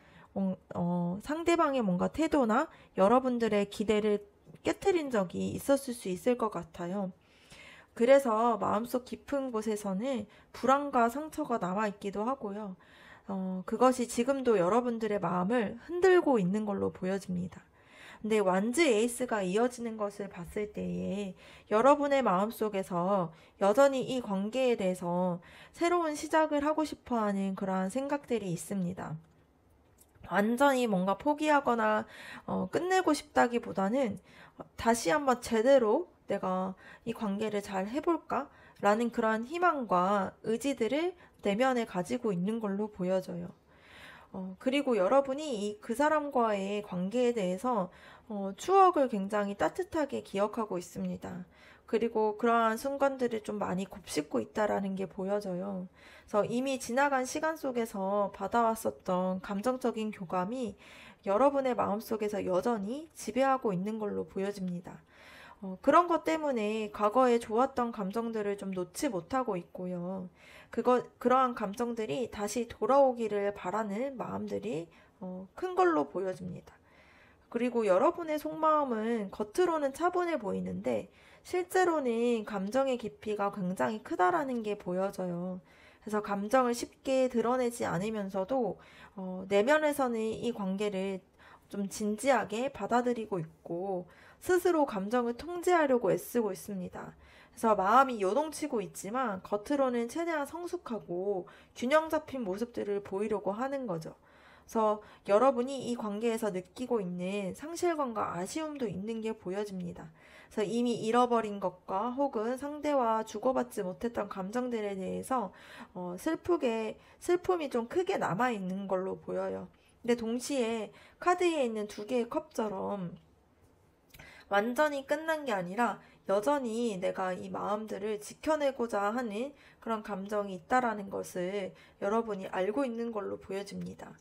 상대방의 뭔가 태도나 여러분들의 기대를 깨트린 적이 있었을 수 있을 것 같아요. 그래서 마음속 깊은 곳에서는 불안과 상처가 남아있기도 하고요. 그것이 지금도 여러분들의 마음을 흔들고 있는 걸로 보여집니다. 근데 완즈 에이스가 이어지는 것을 봤을 때에 여러분의 마음속에서 여전히 이 관계에 대해서 새로운 시작을 하고 싶어 하는 그러한 생각들이 있습니다. 완전히 뭔가 포기하거나 끝내고 싶다기보다는 다시 한번 제대로 내가 이 관계를 잘 해볼까? 라는 그러한 희망과 의지들을 내면에 가지고 있는 걸로 보여져요. 그리고 여러분이 그 사람과의 관계에 대해서 추억을 굉장히 따뜻하게 기억하고 있습니다. 그리고 그러한 순간들을 좀 많이 곱씹고 있다라는 게 보여져요. 그래서 이미 지나간 시간 속에서 받아왔었던 감정적인 교감이 여러분의 마음속에서 여전히 지배하고 있는 걸로 보여집니다. 그런 것 때문에 과거에 좋았던 감정들을 좀 놓지 못하고 있고요. 그러한 감정들이 다시 돌아오기를 바라는 마음들이 큰 걸로 보여집니다. 그리고 여러분의 속마음은 겉으로는 차분해 보이는데 실제로는 감정의 깊이가 굉장히 크다라는 게 보여져요. 그래서 감정을 쉽게 드러내지 않으면서도 내면에서는 이 관계를 좀 진지하게 받아들이고 있고 스스로 감정을 통제하려고 애쓰고 있습니다. 그래서 마음이 요동치고 있지만 겉으로는 최대한 성숙하고 균형 잡힌 모습들을 보이려고 하는 거죠. 그래서 여러분이 이 관계에서 느끼고 있는 상실감과 아쉬움도 있는 게 보여집니다. 그래서 이미 잃어버린 것과 혹은 상대와 주고받지 못했던 감정들에 대해서 슬픔이 좀 크게 남아있는 걸로 보여요. 근데 동시에 카드에 있는 두 개의 컵처럼 완전히 끝난 게 아니라 여전히 내가 이 마음들을 지켜내고자 하는 그런 감정이 있다라는 것을 여러분이 알고 있는 걸로 보여집니다.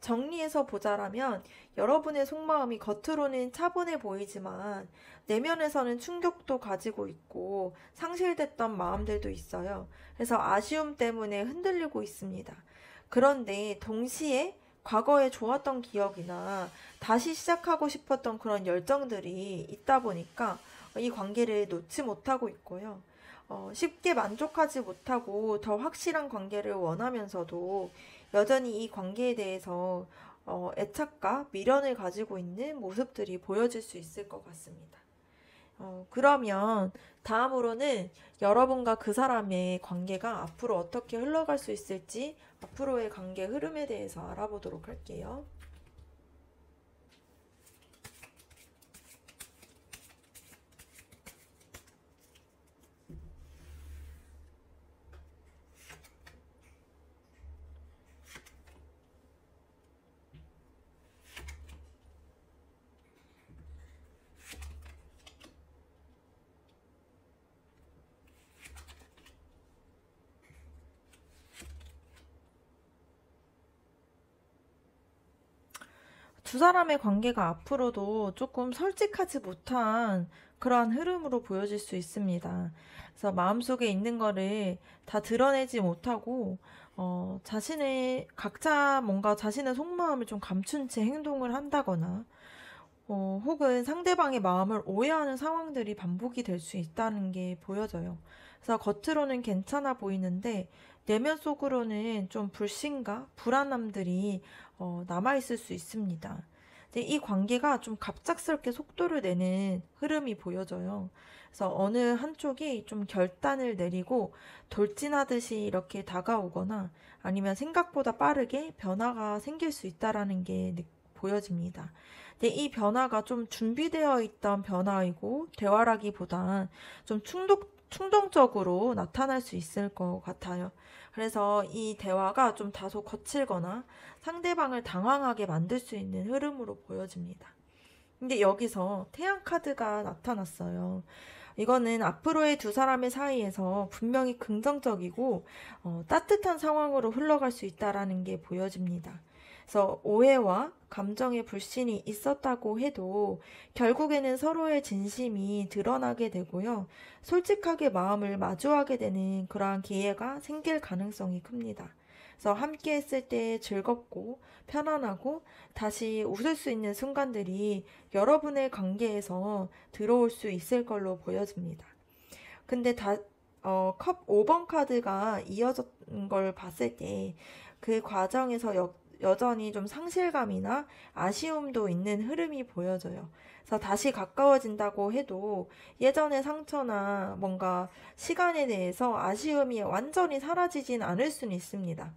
정리해서 보자라면 여러분의 속마음이 겉으로는 차분해 보이지만 내면에서는 충격도 가지고 있고 상실됐던 마음들도 있어요. 그래서 아쉬움 때문에 흔들리고 있습니다. 그런데 동시에 과거에 좋았던 기억이나 다시 시작하고 싶었던 그런 열정들이 있다 보니까 이 관계를 놓지 못하고 있고요. 쉽게 만족하지 못하고 더 확실한 관계를 원하면서도 여전히 이 관계에 대해서 애착과 미련을 가지고 있는 모습들이 보여질 수 있을 것 같습니다. 그러면 다음으로는 여러분과 그 사람의 관계가 앞으로 어떻게 흘러갈 수 있을지 앞으로의 관계 흐름에 대해서 알아보도록 할게요. 두 사람의 관계가 앞으로도 조금 솔직하지 못한 그러한 흐름으로 보여질 수 있습니다. 그래서 마음속에 있는 거를 다 드러내지 못하고, 각자 뭔가 자신의 속마음을 좀 감춘 채 행동을 한다거나, 혹은 상대방의 마음을 오해하는 상황들이 반복이 될 수 있다는 게 보여져요. 그래서 겉으로는 괜찮아 보이는데 내면 속으로는 좀 불신과 불안함들이 남아있을 수 있습니다. 근데 이 관계가 좀 갑작스럽게 속도를 내는 흐름이 보여져요. 그래서 어느 한쪽이 좀 결단을 내리고 돌진하듯이 이렇게 다가오거나 아니면 생각보다 빠르게 변화가 생길 수 있다라는 게 보여집니다. 근데 이 변화가 좀 준비되어 있던 변화이고 대화라기보단 좀 충동적으로 나타날 수 있을 것 같아요. 그래서 이 대화가 좀 다소 거칠거나 상대방을 당황하게 만들 수 있는 흐름으로 보여집니다. 근데 여기서 태양 카드가 나타났어요. 이거는 앞으로의 두 사람의 사이에서 분명히 긍정적이고 따뜻한 상황으로 흘러갈 수 있다라는 게 보여집니다. 그래서 오해와 감정의 불신이 있었다고 해도 결국에는 서로의 진심이 드러나게 되고요. 솔직하게 마음을 마주하게 되는 그러한 기회가 생길 가능성이 큽니다. 그래서 함께 했을 때 즐겁고 편안하고 다시 웃을 수 있는 순간들이 여러분의 관계에서 들어올 수 있을 걸로 보여집니다. 근데 컵 5번 카드가 이어진 걸 봤을 때 그 과정에서 여전히 좀 상실감이나 아쉬움도 있는 흐름이 보여져요. 그래서 다시 가까워진다고 해도 예전의 상처나 뭔가 시간에 대해서 아쉬움이 완전히 사라지진 않을 수는 있습니다.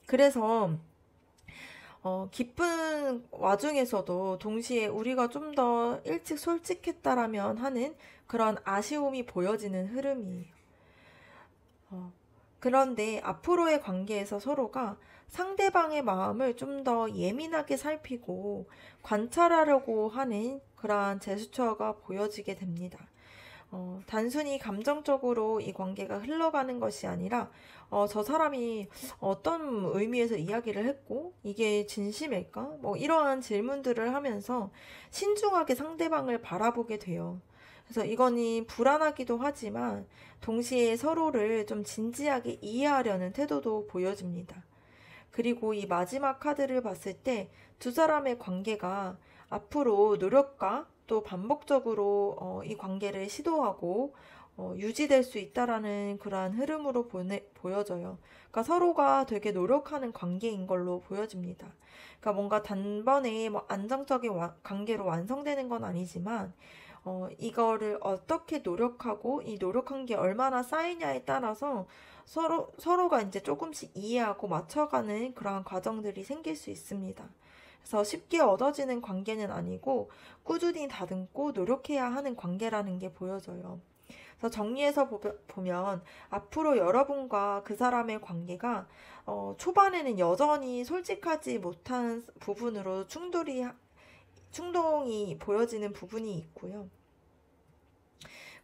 그래서 기쁜 와중에서도 동시에 우리가 좀 더 일찍 솔직했다라면 하는 그런 아쉬움이 보여지는 흐름이에요. 그런데 앞으로의 관계에서 서로가 상대방의 마음을 좀 더 예민하게 살피고 관찰하려고 하는 그러한 제스처가 보여지게 됩니다. 단순히 감정적으로 이 관계가 흘러가는 것이 아니라, 저 사람이 어떤 의미에서 이야기를 했고, 이게 진심일까? 뭐, 이러한 질문들을 하면서 신중하게 상대방을 바라보게 돼요. 그래서 이거는 불안하기도 하지만, 동시에 서로를 좀 진지하게 이해하려는 태도도 보여집니다. 그리고 이 마지막 카드를 봤을 때 두 사람의 관계가 앞으로 노력과 또 반복적으로 이 관계를 시도하고 유지될 수 있다라는 그러한 흐름으로 보여져요. 그러니까 서로가 되게 노력하는 관계인 걸로 보여집니다. 그러니까 뭔가 단번에 뭐 안정적인 관계로 완성되는 건 아니지만 이거를 어떻게 노력하고 이 노력한 게 얼마나 쌓이냐에 따라서 서로가 이제 조금씩 이해하고 맞춰가는 그러한 과정들이 생길 수 있습니다. 그래서 쉽게 얻어지는 관계는 아니고 꾸준히 다듬고 노력해야 하는 관계라는 게 보여져요. 그래서 정리해서 보면 앞으로 여러분과 그 사람의 관계가 초반에는 여전히 솔직하지 못한 부분으로 충동이 보여지는 부분이 있고요.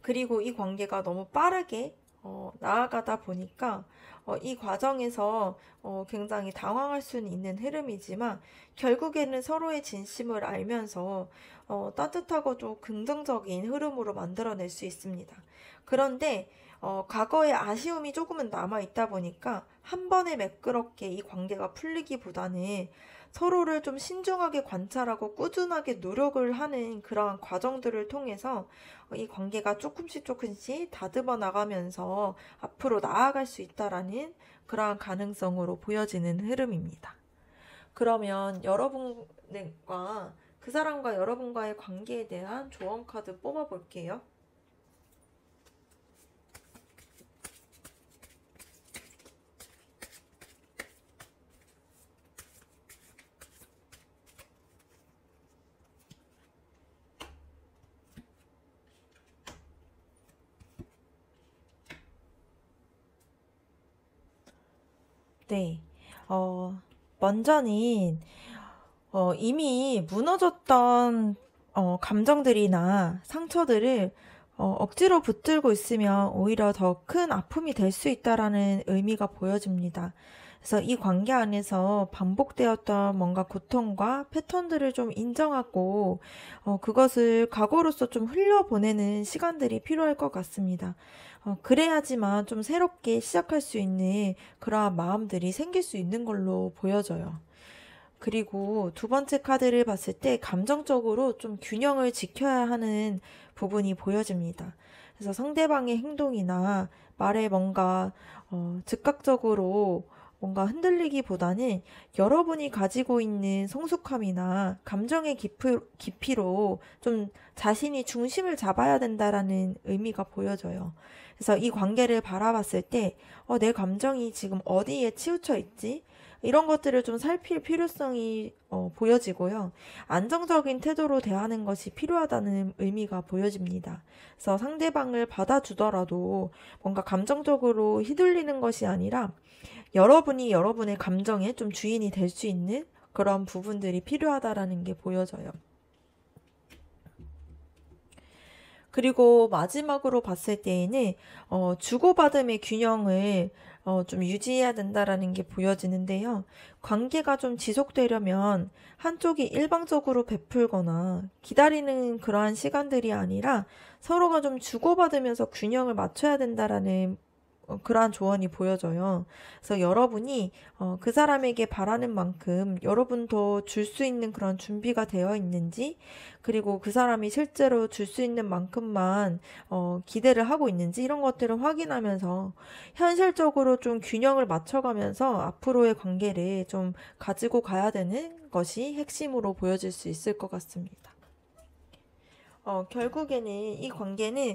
그리고 이 관계가 너무 빠르게 나아가다 보니까 이 과정에서 굉장히 당황할 수는 있는 흐름이지만 결국에는 서로의 진심을 알면서 따뜻하고 좀 긍정적인 흐름으로 만들어낼 수 있습니다. 그런데 과거의 아쉬움이 조금은 남아있다 보니까 한 번에 매끄럽게 이 관계가 풀리기보다는 서로를 좀 신중하게 관찰하고 꾸준하게 노력을 하는 그러한 과정들을 통해서 이 관계가 조금씩 다듬어 나가면서 앞으로 나아갈 수 있다라는 그러한 가능성으로 보여지는 흐름입니다. 그러면 여러분과 그 사람과 여러분과의 관계에 대한 조언 카드 뽑아볼게요. 네, 먼저는 이미 무너졌던 감정들이나 상처들을 억지로 붙들고 있으면 오히려 더 큰 아픔이 될 수 있다라는 의미가 보여집니다. 그래서 이 관계 안에서 반복되었던 뭔가 고통과 패턴들을 좀 인정하고 그것을 과거로서 좀 흘려보내는 시간들이 필요할 것 같습니다. 그래야지만 좀 새롭게 시작할 수 있는 그러한 마음들이 생길 수 있는 걸로 보여져요. 그리고 두 번째 카드를 봤을 때 감정적으로 좀 균형을 지켜야 하는 부분이 보여집니다. 그래서 상대방의 행동이나 말에 뭔가 즉각적으로 뭔가 흔들리기보다는 여러분이 가지고 있는 성숙함이나 감정의 깊이로 좀 자신이 중심을 잡아야 된다라는 의미가 보여져요. 그래서 이 관계를 바라봤을 때, 내 감정이 지금 어디에 치우쳐 있지? 이런 것들을 좀 살필 필요성이 보여지고요. 안정적인 태도로 대하는 것이 필요하다는 의미가 보여집니다. 그래서 상대방을 받아주더라도 뭔가 감정적으로 휘둘리는 것이 아니라 여러분이 여러분의 감정에 좀 주인이 될 수 있는 그런 부분들이 필요하다라는 게 보여져요. 그리고 마지막으로 봤을 때에는 주고받음의 균형을 좀 유지해야 된다라는 게 보여지는데요. 관계가 좀 지속되려면 한쪽이 일방적으로 베풀거나 기다리는 그러한 시간들이 아니라 서로가 좀 주고받으면서 균형을 맞춰야 된다라는 그러한 조언이 보여져요. 그래서 여러분이 그 사람에게 바라는 만큼 여러분도 줄 수 있는 그런 준비가 되어 있는지, 그리고 그 사람이 실제로 줄 수 있는 만큼만 기대를 하고 있는지 이런 것들을 확인하면서 현실적으로 좀 균형을 맞춰가면서 앞으로의 관계를 좀 가지고 가야 되는 것이 핵심으로 보여질 수 있을 것 같습니다. 결국에는 이 관계는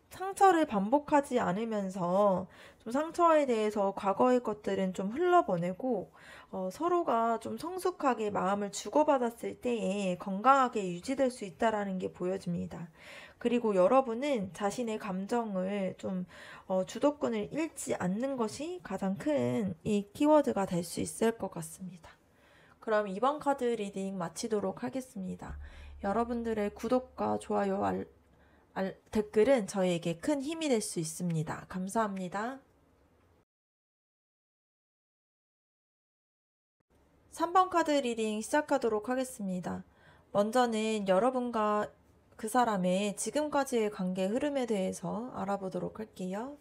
상처를 반복하지 않으면서 좀 상처에 대해서 과거의 것들은 좀 흘러보내고 서로가 좀 성숙하게 마음을 주고받았을 때에 건강하게 유지될 수 있다라는 게 보여집니다. 그리고 여러분은 자신의 감정을 좀 주도권을 잃지 않는 것이 가장 큰 이 키워드가 될 수 있을 것 같습니다. 그럼 이번 카드 리딩 마치도록 하겠습니다. 여러분들의 구독과 좋아요, 댓글은 저희에게 큰 힘이 될 수 있습니다. 감사합니다. 3번 카드 리딩 시작하도록 하겠습니다. 먼저는 여러분과 그 사람의 지금까지의 관계 흐름에 대해서 알아보도록 할게요.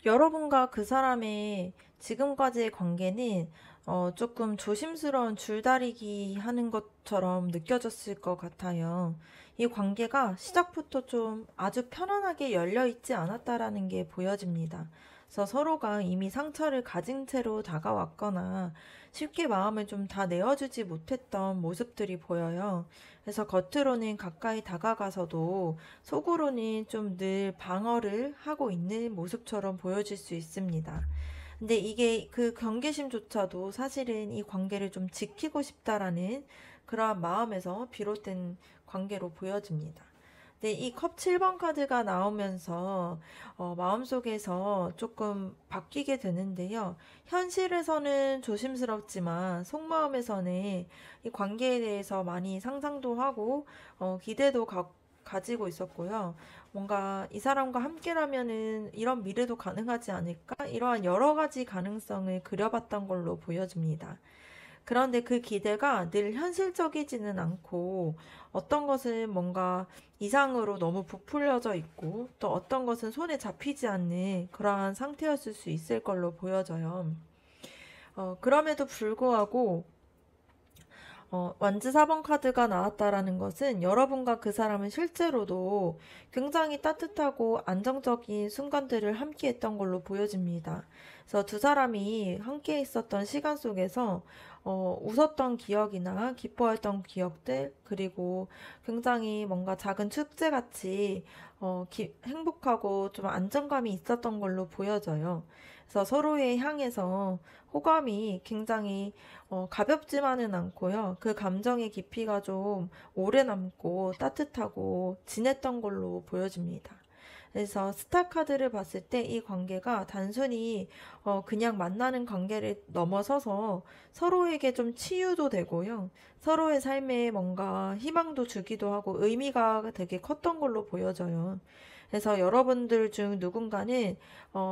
여러분과 그 사람의 지금까지의 관계는 조금 조심스러운 줄다리기 하는 것처럼 느껴졌을 것 같아요. 이 관계가 시작부터 좀 아주 편안하게 열려 있지 않았다라는 게 보여집니다. 그래서 서로가 이미 상처를 가진 채로 다가왔거나 쉽게 마음을 좀 다 내어주지 못했던 모습들이 보여요. 그래서 겉으로는 가까이 다가가서도 속으로는 좀 늘 방어를 하고 있는 모습처럼 보여질 수 있습니다. 근데 이게 그 경계심조차도 사실은 이 관계를 좀 지키고 싶다라는 그러한 마음에서 비롯된 관계로 보여집니다. 근데 이 컵 7번 카드가 나오면서 마음속에서 조금 바뀌게 되는데요. 현실에서는 조심스럽지만 속마음에서는 이 관계에 대해서 많이 상상도 하고 기대도 가지고 있었고요. 뭔가 이 사람과 함께라면은 이런 미래도 가능하지 않을까? 이러한 여러 가지 가능성을 그려봤던 걸로 보여집니다. 그런데 그 기대가 늘 현실적이지는 않고 어떤 것은 뭔가 이상으로 너무 부풀려져 있고 또 어떤 것은 손에 잡히지 않는 그러한 상태였을 수 있을 걸로 보여져요. 그럼에도 불구하고 완즈 4번 카드가 나왔다라는 것은 여러분과 그 사람은 실제로도 굉장히 따뜻하고 안정적인 순간들을 함께 했던 걸로 보여집니다. 그래서 두 사람이 함께 있었던 시간 속에서 웃었던 기억이나 기뻐했던 기억들, 그리고 굉장히 뭔가 작은 축제같이 행복하고 좀 안정감이 있었던 걸로 보여져요. 그래서 서로에 향해서 호감이 굉장히 가볍지만은 않고요. 그 감정의 깊이가 좀 오래 남고 따뜻하고 진했던 걸로 보여집니다. 그래서 스타 카드를 봤을 때 이 관계가 단순히 그냥 만나는 관계를 넘어서서 서로에게 좀 치유도 되고요. 서로의 삶에 뭔가 희망도 주기도 하고 의미가 되게 컸던 걸로 보여져요. 그래서 여러분들 중 누군가는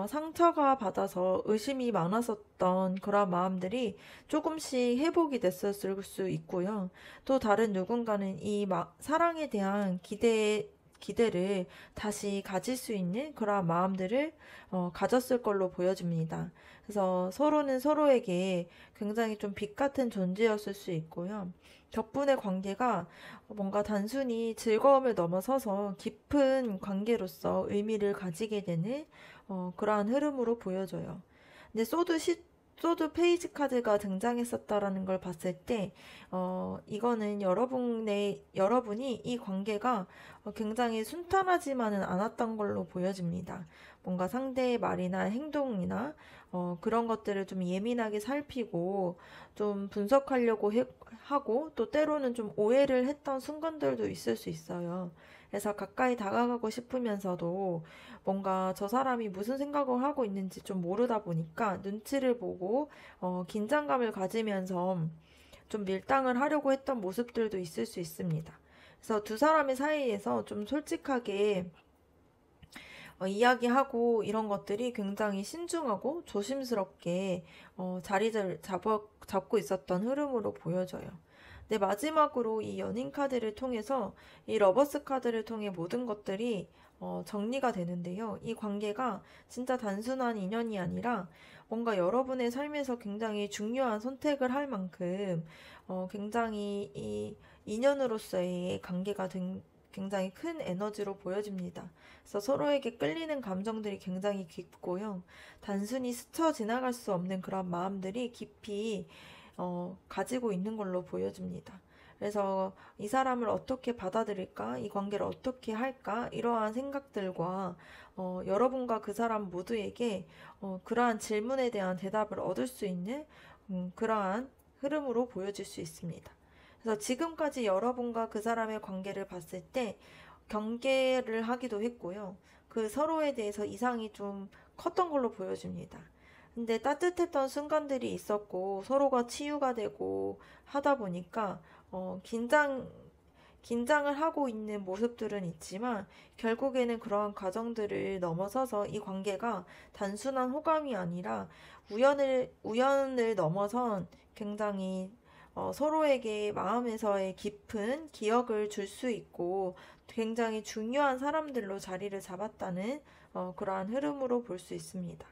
상처가 받아서 의심이 많았었던 그런 마음들이 조금씩 회복이 됐었을 수 있고요. 또 다른 누군가는 이 사랑에 대한 기대를 다시 가질 수 있는 그런 마음들을 가졌을 걸로 보여집니다. 그래서 서로는 서로에게 굉장히 좀 빛 같은 존재였을 수 있고요. 덕분에 관계가 뭔가 단순히 즐거움을 넘어서서 깊은 관계로서 의미를 가지게 되는 그러한 흐름으로 보여져요. 근데 소드 페이지 카드가 등장했었다라는 걸 봤을 때, 이거는 여러분이 이 관계가 굉장히 순탄하지만은 않았던 걸로 보여집니다. 뭔가 상대의 말이나 행동이나 그런 것들을 좀 예민하게 살피고 좀 분석하려고 하고 또 때로는 좀 오해를 했던 순간들도 있을 수 있어요. 그래서 가까이 다가가고 싶으면서도 뭔가 저 사람이 무슨 생각을 하고 있는지 좀 모르다 보니까 눈치를 보고 긴장감을 가지면서 좀 밀당을 하려고 했던 모습들도 있을 수 있습니다. 그래서 두 사람의 사이에서 좀 솔직하게 이야기하고 이런 것들이 굉장히 신중하고 조심스럽게 자리를 잡고 있었던 흐름으로 보여져요. 네, 마지막으로 이 연인 카드를 통해서 이 러버스 카드를 통해 모든 것들이 정리가 되는데요. 이 관계가 진짜 단순한 인연이 아니라 뭔가 여러분의 삶에서 굉장히 중요한 선택을 할 만큼 굉장히 이 인연으로서의 관계가 굉장히 큰 에너지로 보여집니다. 그래서 서로에게 끌리는 감정들이 굉장히 깊고요. 단순히 스쳐 지나갈 수 없는 그런 마음들이 깊이 가지고 있는 걸로 보여집니다. 그래서 이 사람을 어떻게 받아들일까? 이 관계를 어떻게 할까? 이러한 생각들과 여러분과 그 사람 모두에게 그러한 질문에 대한 대답을 얻을 수 있는 그러한 흐름으로 보여질 수 있습니다. 그래서 지금까지 여러분과 그 사람의 관계를 봤을 때 경계를 하기도 했고요. 그 서로에 대해서 이상이 좀 컸던 걸로 보여집니다. 근데 따뜻했던 순간들이 있었고 서로가 치유가 되고 하다 보니까 긴장을 하고 있는 모습들은 있지만 결국에는 그러한 과정들을 넘어서서 이 관계가 단순한 호감이 아니라 우연을 넘어선 굉장히 서로에게 마음에서의 깊은 기억을 줄 수 있고 굉장히 중요한 사람들로 자리를 잡았다는 그러한 흐름으로 볼 수 있습니다.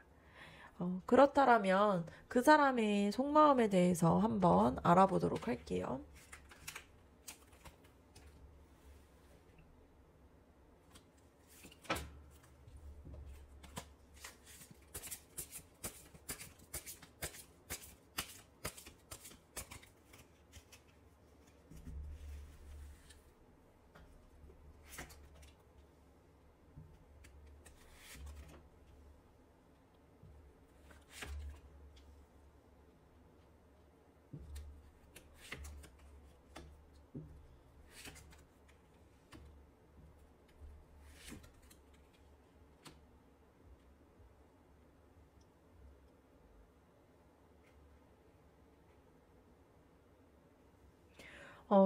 그렇다면 그 사람의 속마음에 대해서 한번 알아보도록 할게요.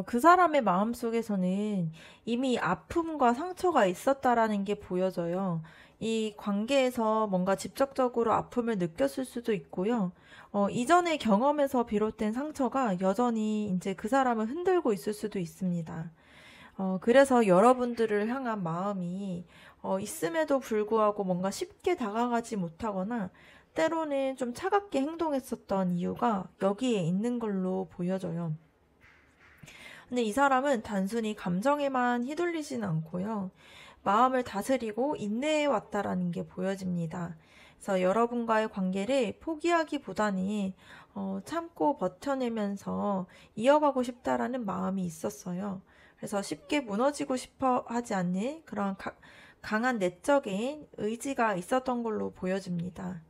그 사람의 마음속에서는 이미 아픔과 상처가 있었다라는 게 보여져요. 이 관계에서 뭔가 직접적으로 아픔을 느꼈을 수도 있고요. 이전의 경험에서 비롯된 상처가 여전히 이제 그 사람을 흔들고 있을 수도 있습니다. 그래서 여러분들을 향한 마음이 있음에도 불구하고 뭔가 쉽게 다가가지 못하거나 때로는 좀 차갑게 행동했었던 이유가 여기에 있는 걸로 보여져요. 근데 이 사람은 단순히 감정에만 휘둘리진 않고요. 마음을 다스리고 인내해 왔다라는 게 보여집니다. 그래서 여러분과의 관계를 포기하기보다는 참고 버텨내면서 이어가고 싶다라는 마음이 있었어요. 그래서 쉽게 무너지고 싶어 하지 않는 그런 강한 내적인 의지가 있었던 걸로 보여집니다.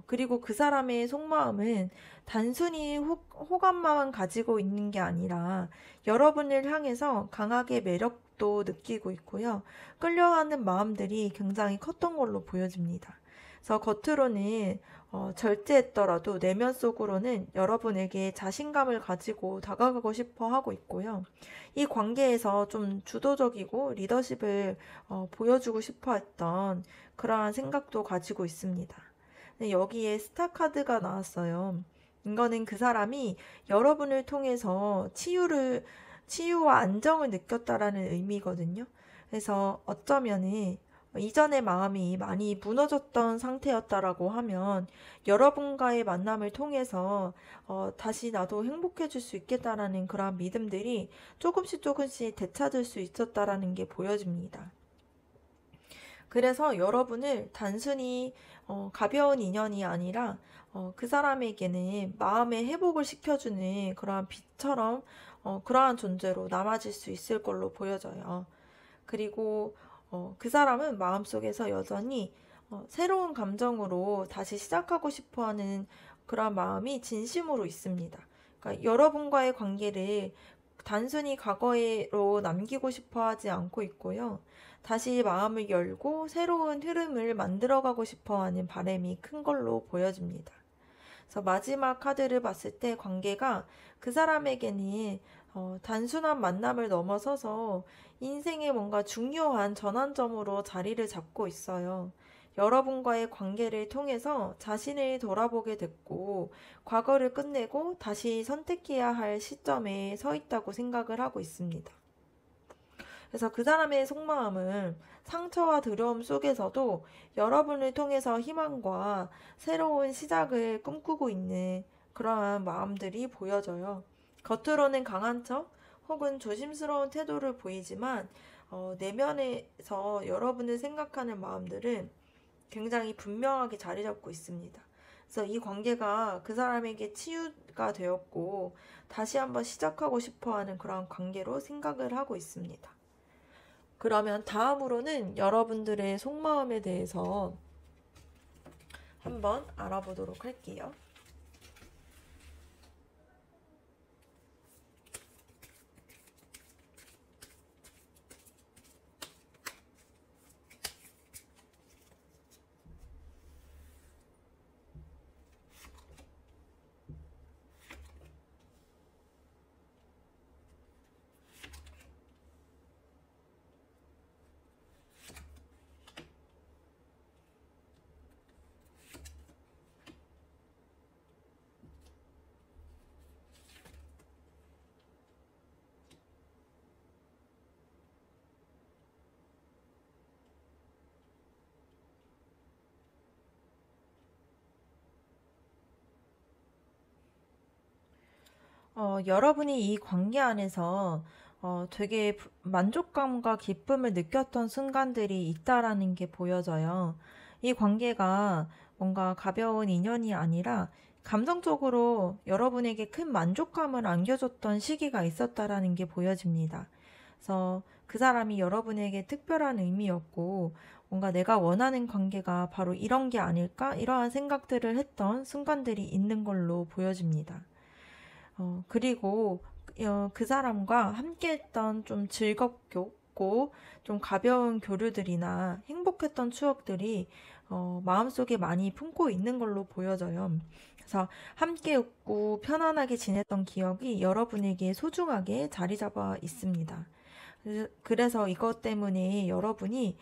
그리고 그 사람의 속마음은 단순히 호감만 가지고 있는 게 아니라 여러분을 향해서 강하게 매력도 느끼고 있고요. 끌려가는 마음들이 굉장히 컸던 걸로 보여집니다. 그래서 겉으로는 절제했더라도 내면 속으로는 여러분에게 자신감을 가지고 다가가고 싶어 하고 있고요. 이 관계에서 좀 주도적이고 리더십을 보여주고 싶어 했던 그러한 생각도 가지고 있습니다. 네, 여기에 스타 카드가 나왔어요. 이거는 그 사람이 여러분을 통해서 치유와 안정을 느꼈다라는 의미거든요. 그래서 어쩌면은 이전의 마음이 많이 무너졌던 상태였다라고 하면 여러분과의 만남을 통해서 다시 나도 행복해질 수 있겠다라는 그런 믿음들이 조금씩 되찾을 수 있었다라는 게 보여집니다. 그래서 여러분을 단순히 가벼운 인연이 아니라 그 사람에게는 마음의 회복을 시켜주는 그러한 빛처럼 그러한 존재로 남아질 수 있을 걸로 보여져요. 그리고 그 사람은 마음속에서 여전히 새로운 감정으로 다시 시작하고 싶어하는 그런 마음이 진심으로 있습니다. 그러니까 여러분과의 관계를 단순히 과거로 남기고 싶어 하지 않고 있고요. 다시 마음을 열고 새로운 흐름을 만들어가고 싶어 하는 바람이 큰 걸로 보여집니다. 그래서 마지막 카드를 봤을 때 관계가 그 사람에게는 단순한 만남을 넘어서서 인생의 뭔가 중요한 전환점으로 자리를 잡고 있어요. 여러분과의 관계를 통해서 자신을 돌아보게 됐고, 과거를 끝내고 다시 선택해야 할 시점에 서 있다고 생각을 하고 있습니다. 그래서 그 사람의 속마음은 상처와 두려움 속에서도 여러분을 통해서 희망과 새로운 시작을 꿈꾸고 있는 그러한 마음들이 보여져요. 겉으로는 강한 척 혹은 조심스러운 태도를 보이지만 내면에서 여러분을 생각하는 마음들은 굉장히 분명하게 자리 잡고 있습니다. 그래서 이 관계가 그 사람에게 치유가 되었고 다시 한번 시작하고 싶어하는 그런 관계로 생각을 하고 있습니다. 그러면 다음으로는 여러분들의 속마음에 대해서 한번 알아보도록 할게요. 여러분이 이 관계 안에서 되게 만족감과 기쁨을 느꼈던 순간들이 있다라는 게 보여져요. 이 관계가 뭔가 가벼운 인연이 아니라 감정적으로 여러분에게 큰 만족감을 안겨줬던 시기가 있었다라는 게 보여집니다. 그래서 그 사람이 여러분에게 특별한 의미였고, 뭔가 내가 원하는 관계가 바로 이런 게 아닐까? 이러한 생각들을 했던 순간들이 있는 걸로 보여집니다. 그리고 그 사람과 함께 했던 좀 즐겁고 좀 가벼운 교류들이나 행복했던 추억들이 마음속에 많이 품고 있는 걸로 보여져요. 그래서 함께 웃고 편안하게 지냈던 기억이 여러분에게 소중하게 자리 잡아 있습니다. 그래서 이것 때문에 여러분이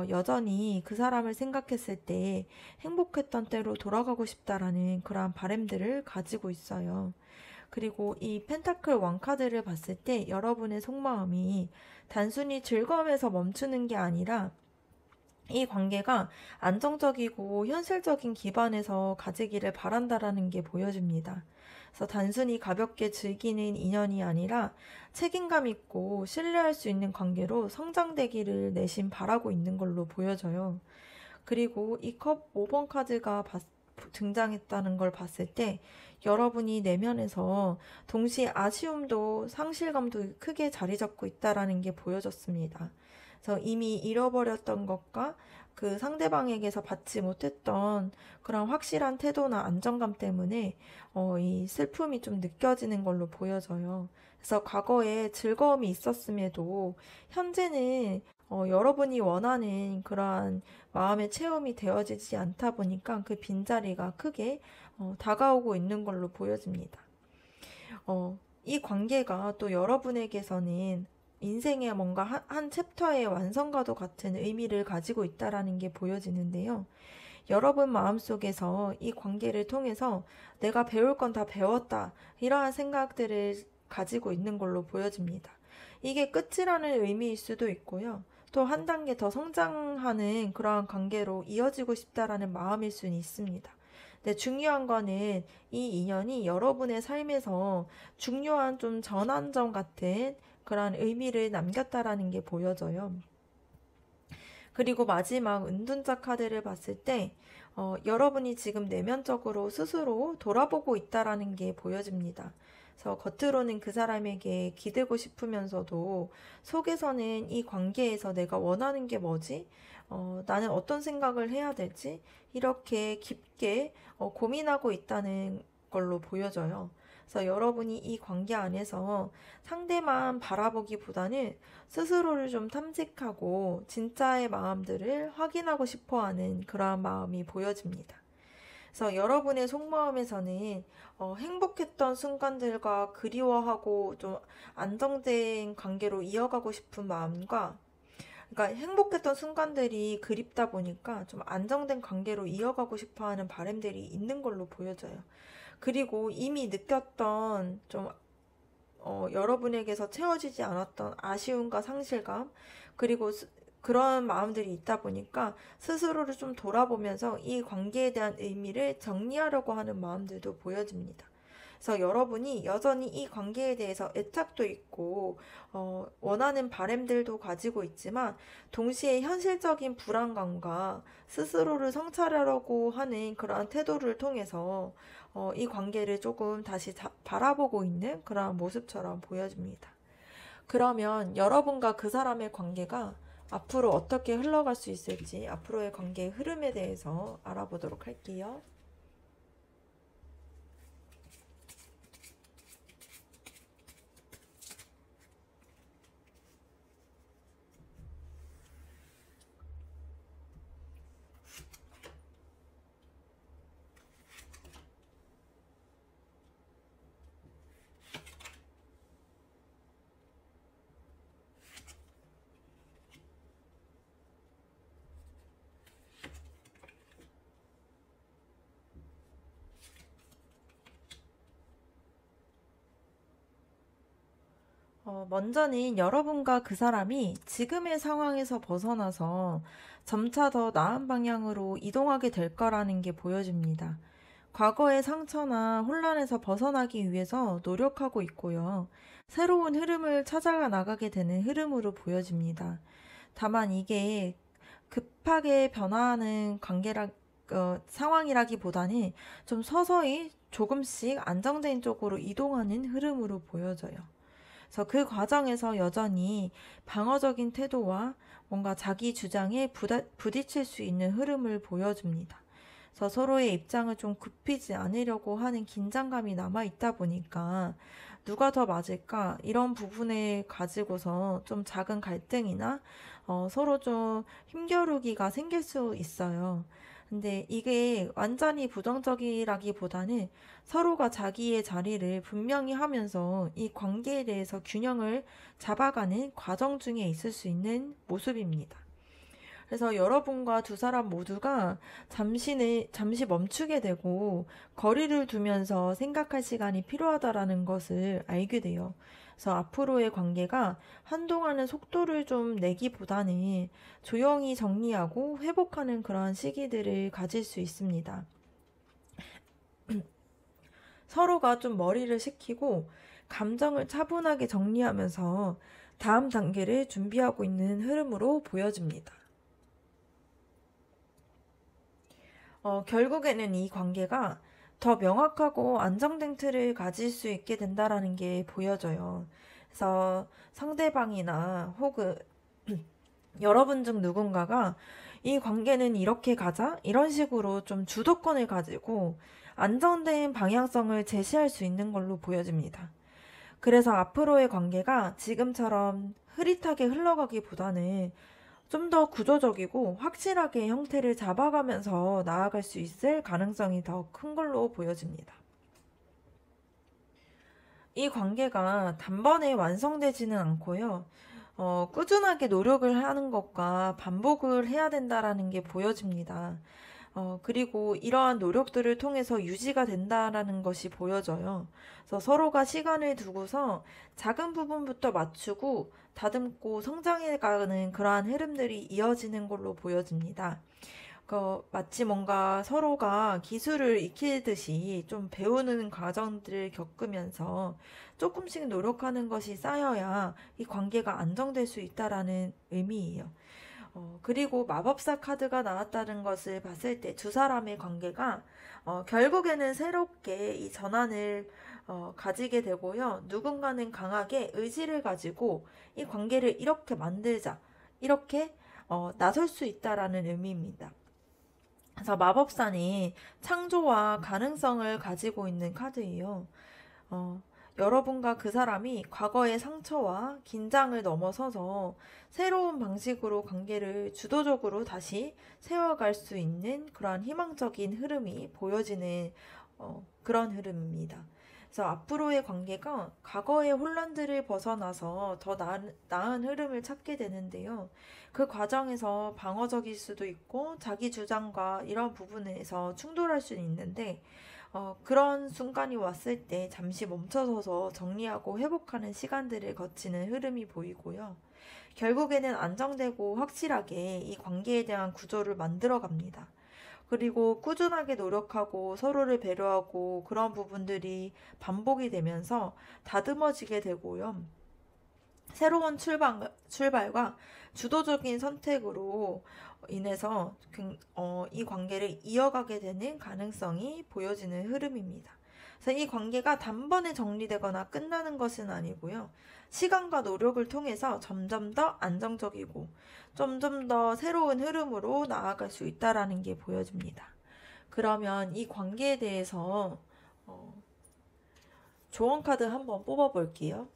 여전히 그 사람을 생각했을 때 행복했던 때로 돌아가고 싶다라는 그러한 바람들을 가지고 있어요. 그리고 이 펜타클 왕카드를 봤을 때 여러분의 속마음이 단순히 즐거움에서 멈추는 게 아니라 이 관계가 안정적이고 현실적인 기반에서 가지기를 바란다라는 게 보여집니다. 그래서 단순히 가볍게 즐기는 인연이 아니라 책임감 있고 신뢰할 수 있는 관계로 성장되기를 내심 바라고 있는 걸로 보여져요. 그리고 이 컵 5번 카드가 등장했다는 걸 봤을 때 여러분이 내면에서 동시에 아쉬움도 상실감도 크게 자리 잡고 있다라는 게 보여졌습니다. 그래서 이미 잃어버렸던 것과 그 상대방에게서 받지 못했던 그런 확실한 태도나 안정감 때문에 이 슬픔이 좀 느껴지는 걸로 보여져요. 그래서 과거에 즐거움이 있었음에도 현재는 여러분이 원하는 그러한 마음의 체험이 되어지지 않다 보니까 그 빈자리가 크게 다가오고 있는 걸로 보여집니다. 이 관계가 또 여러분에게서는 인생의 뭔가 한 챕터의 완성과도 같은 의미를 가지고 있다라는 게 보여지는데요. 여러분 마음속에서 이 관계를 통해서 내가 배울 건 다 배웠다. 이러한 생각들을 가지고 있는 걸로 보여집니다. 이게 끝이라는 의미일 수도 있고요. 또 한 단계 더 성장하는 그러한 관계로 이어지고 싶다라는 마음일 수는 있습니다. 근데 중요한 거는 이 인연이 여러분의 삶에서 중요한 좀 전환점 같은 그런 의미를 남겼다라는 게 보여져요. 그리고 마지막 은둔자 카드를 봤을 때 여러분이 지금 내면적으로 스스로 돌아보고 있다라는 게 보여집니다. 그래서 겉으로는 그 사람에게 기대고 싶으면서도 속에서는 이 관계에서 내가 원하는 게 뭐지? 나는 어떤 생각을 해야 될지? 이렇게 깊게 고민하고 있다는 걸로 보여져요. 그래서 여러분이 이 관계 안에서 상대만 바라보기보다는 스스로를 좀 탐색하고 진짜의 마음들을 확인하고 싶어 하는 그러한 마음이 보여집니다. 그래서 여러분의 속마음에서는 행복했던 순간들과 그리워하고 좀 안정된 관계로 이어가고 싶은 마음과 그러니까 행복했던 순간들이 그립다 보니까 좀 안정된 관계로 이어가고 싶어 하는 바람들이 있는 걸로 보여져요. 그리고 이미 느꼈던 좀 여러분에게서 채워지지 않았던 아쉬움과 상실감, 그리고 그런 마음들이 있다 보니까 스스로를 좀 돌아보면서 이 관계에 대한 의미를 정리하려고 하는 마음들도 보여집니다. 그래서 여러분이 여전히 이 관계에 대해서 애착도 있고 원하는 바람들도 가지고 있지만 동시에 현실적인 불안감과 스스로를 성찰하려고 하는 그러한 태도를 통해서 이 관계를 조금 다시 바라보고 있는 그러한 모습처럼 보여집니다. 그러면 여러분과 그 사람의 관계가 앞으로 어떻게 흘러갈 수 있을지 앞으로의 관계의 흐름에 대해서 알아보도록 할게요. 먼저는 여러분과 그 사람이 지금의 상황에서 벗어나서 점차 더 나은 방향으로 이동하게 될 거라는 게 보여집니다. 과거의 상처나 혼란에서 벗어나기 위해서 노력하고 있고요. 새로운 흐름을 찾아가 나가게 되는 흐름으로 보여집니다. 다만 이게 급하게 변화하는 상황이라기보다는 좀 서서히 조금씩 안정된 쪽으로 이동하는 흐름으로 보여져요. 그래서 그 과정에서 여전히 방어적인 태도와 뭔가 자기 주장에 부딪힐 수 있는 흐름을 보여줍니다. 그래서 서로의 입장을 좀 굽히지 않으려고 하는 긴장감이 남아 있다 보니까 누가 더 맞을까? 이런 부분에 가지고서 좀 작은 갈등이나 서로 좀 힘겨루기가 생길 수 있어요. 근데 이게 완전히 부정적이라기보다는 서로가 자기의 자리를 분명히 하면서 이 관계에 대해서 균형을 잡아가는 과정 중에 있을 수 있는 모습입니다. 그래서 여러분과 두 사람 모두가 잠시 멈추게 되고 거리를 두면서 생각할 시간이 필요하다라는 것을 알게 돼요. 그래서 앞으로의 관계가 한동안은 속도를 좀 내기보다는 조용히 정리하고 회복하는 그런 시기들을 가질 수 있습니다. 서로가 좀 머리를 식히고 감정을 차분하게 정리하면서 다음 단계를 준비하고 있는 흐름으로 보여집니다. 결국에는 이 관계가 더 명확하고 안정된 틀을 가질 수 있게 된다라는 게 보여져요. 그래서 상대방이나 혹은 여러분 중 누군가가 이 관계는 이렇게 가자? 이런 식으로 좀 주도권을 가지고 안정된 방향성을 제시할 수 있는 걸로 보여집니다. 그래서 앞으로의 관계가 지금처럼 흐릿하게 흘러가기보다는 좀 더 구조적이고 확실하게 형태를 잡아가면서 나아갈 수 있을 가능성이 더 큰 걸로 보여집니다. 이 관계가 단번에 완성되지는 않고요. 꾸준하게 노력을 하는 것과 반복을 해야 된다라는 게 보여집니다. 그리고 이러한 노력들을 통해서 유지가 된다라는 것이 보여져요. 그래서 서로가 시간을 두고서 작은 부분부터 맞추고 다듬고 성장해가는 그러한 흐름들이 이어지는 걸로 보여집니다. 마치 뭔가 서로가 기술을 익히듯이 좀 배우는 과정들을 겪으면서 조금씩 노력하는 것이 쌓여야 이 관계가 안정될 수 있다라는 의미예요. 그리고 마법사 카드가 나왔다는 것을 봤을 때 두 사람의 관계가 결국에는 새롭게 이 전환을 가지게 되고요. 누군가는 강하게 의지를 가지고 이 관계를 이렇게 만들자, 이렇게 나설 수 있다라는 의미입니다. 그래서 마법사는 창조와 가능성을 가지고 있는 카드예요. 여러분과 그 사람이 과거의 상처와 긴장을 넘어서서 새로운 방식으로 관계를 주도적으로 다시 세워갈 수 있는 그러한 희망적인 흐름이 보여지는 그런 흐름입니다. 그래서 앞으로의 관계가 과거의 혼란들을 벗어나서 더 나은 흐름을 찾게 되는데요. 그 과정에서 방어적일 수도 있고 자기 주장과 이런 부분에서 충돌할 수는 있는데 그런 순간이 왔을 때 잠시 멈춰서서 정리하고 회복하는 시간들을 거치는 흐름이 보이고요. 결국에는 안정되고 확실하게 이 관계에 대한 구조를 만들어 갑니다. 그리고 꾸준하게 노력하고 서로를 배려하고 그런 부분들이 반복이 되면서 다듬어지게 되고요. 새로운 출발과 주도적인 선택으로 인해서 이 관계를 이어가게 되는 가능성이 보여지는 흐름입니다. 그래서 이 관계가 단번에 정리되거나 끝나는 것은 아니고요. 시간과 노력을 통해서 점점 더 안정적이고 점점 더 새로운 흐름으로 나아갈 수 있다는 게 보여집니다. 그러면 이 관계에 대해서 조언 카드 한번 뽑아 볼게요.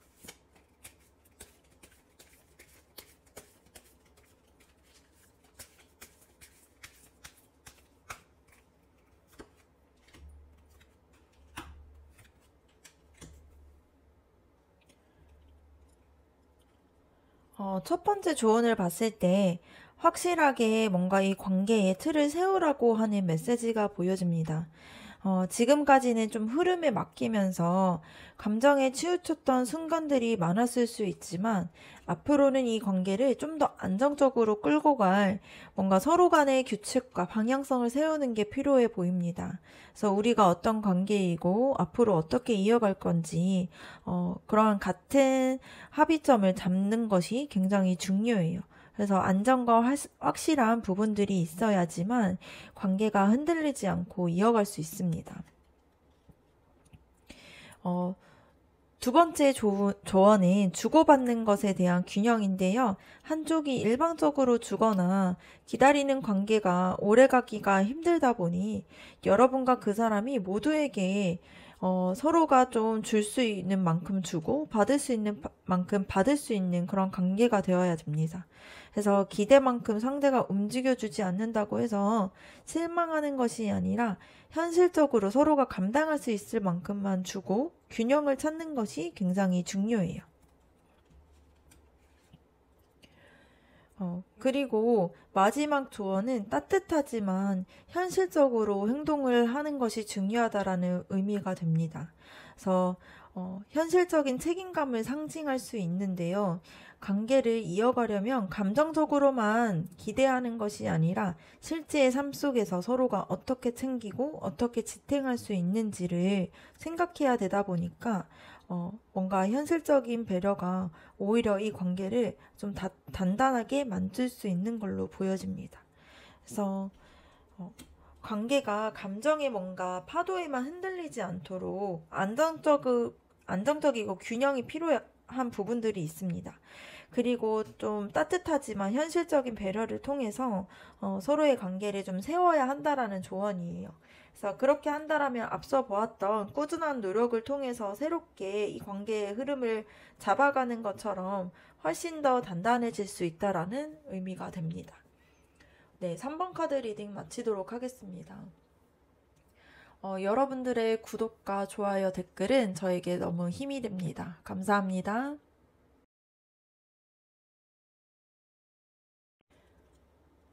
첫 번째 조언을 봤을 때 확실하게 뭔가 이 관계의 틀을 세우라고 하는 메시지가 보여집니다. 지금까지는 좀 흐름에 맡기면서 감정에 치우쳤던 순간들이 많았을 수 있지만 앞으로는 이 관계를 좀 더 안정적으로 끌고 갈 뭔가 서로 간의 규칙과 방향성을 세우는 게 필요해 보입니다. 그래서 우리가 어떤 관계이고 앞으로 어떻게 이어갈 건지 그러한 같은 합의점을 잡는 것이 굉장히 중요해요. 그래서 안정과 확실한 부분들이 있어야지만 관계가 흔들리지 않고 이어갈 수 있습니다. 두 번째 조언은 주고받는 것에 대한 균형인데요. 한쪽이 일방적으로 주거나 기다리는 관계가 오래가기가 힘들다 보니 여러분과 그 사람이 모두에게 서로가 좀 줄 수 있는 만큼 주고 받을 수 있는 만큼 받을 수 있는 그런 관계가 되어야 됩니다. 그래서 기대만큼 상대가 움직여주지 않는다고 해서 실망하는 것이 아니라 현실적으로 서로가 감당할 수 있을 만큼만 주고 균형을 찾는 것이 굉장히 중요해요. 그리고 마지막 조언은 따뜻하지만 현실적으로 행동을 하는 것이 중요하다라는 의미가 됩니다. 그래서 현실적인 책임감을 상징할 수 있는데요. 관계를 이어가려면 감정적으로만 기대하는 것이 아니라 실제의 삶 속에서 서로가 어떻게 챙기고 어떻게 지탱할 수 있는지를 생각해야 되다 보니까 뭔가 현실적인 배려가 오히려 이 관계를 좀 단단하게 만들 수 있는 걸로 보여집니다. 그래서 관계가 감정의 뭔가 파도에만 흔들리지 않도록 안정적이고 균형이 필요한 부분들이 있습니다. 그리고 좀 따뜻하지만 현실적인 배려를 통해서 서로의 관계를 좀 세워야 한다라는 조언이에요. 그래서 그렇게 한다라면 앞서 보았던 꾸준한 노력을 통해서 새롭게 이 관계의 흐름을 잡아가는 것처럼 훨씬 더 단단해질 수 있다라는 의미가 됩니다. 네, 3번 카드 리딩 마치도록 하겠습니다. 여러분들의 구독과 좋아요, 댓글은 저에게 너무 힘이 됩니다. 감사합니다.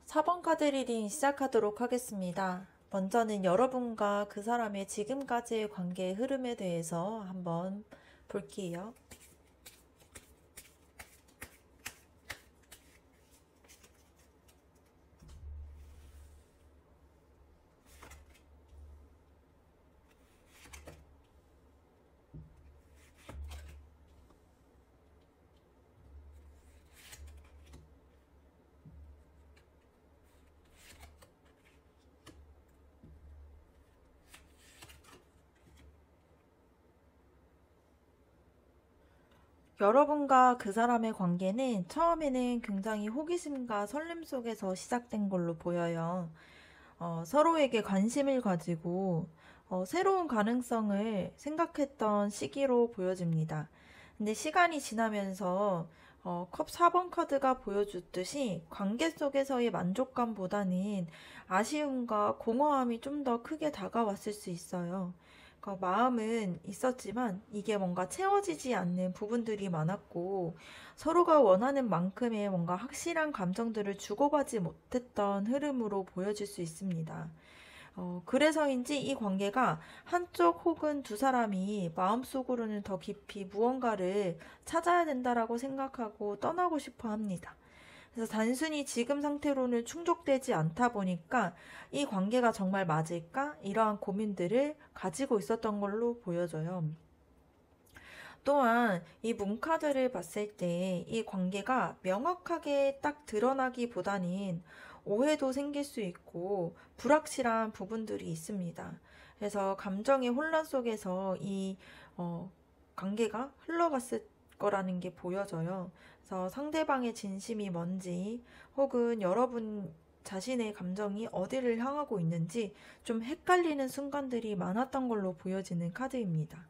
4번 카드 리딩 시작하도록 하겠습니다. 먼저는 여러분과 그 사람의 지금까지의 관계의 흐름에 대해서 한번 볼게요. 여러분과 그 사람의 관계는 처음에는 굉장히 호기심과 설렘 속에서 시작된 걸로 보여요. 서로에게 관심을 가지고 새로운 가능성을 생각했던 시기로 보여집니다. 근데 시간이 지나면서 컵 4번 카드가 보여줬듯이 관계 속에서의 만족감보다는 아쉬움과 공허함이 좀 더 크게 다가왔을 수 있어요. 마음은 있었지만 이게 뭔가 채워지지 않는 부분들이 많았고 서로가 원하는 만큼의 뭔가 확실한 감정들을 주고받지 못했던 흐름으로 보여질 수 있습니다. 그래서인지 이 관계가 한쪽 혹은 두 사람이 마음속으로는 더 깊이 무언가를 찾아야 된다라고 생각하고 떠나고 싶어 합니다. 그래서 단순히 지금 상태로는 충족되지 않다 보니까 이 관계가 정말 맞을까? 이러한 고민들을 가지고 있었던 걸로 보여져요. 또한 이 문카드를 봤을 때 이 관계가 명확하게 딱 드러나기보다는 오해도 생길 수 있고 불확실한 부분들이 있습니다. 그래서 감정의 혼란 속에서 이 관계가 흘러갔을 거라는 게 보여져요. 그래서 상대방의 진심이 뭔지 혹은 여러분 자신의 감정이 어디를 향하고 있는지 좀 헷갈리는 순간들이 많았던 걸로 보여지는 카드입니다.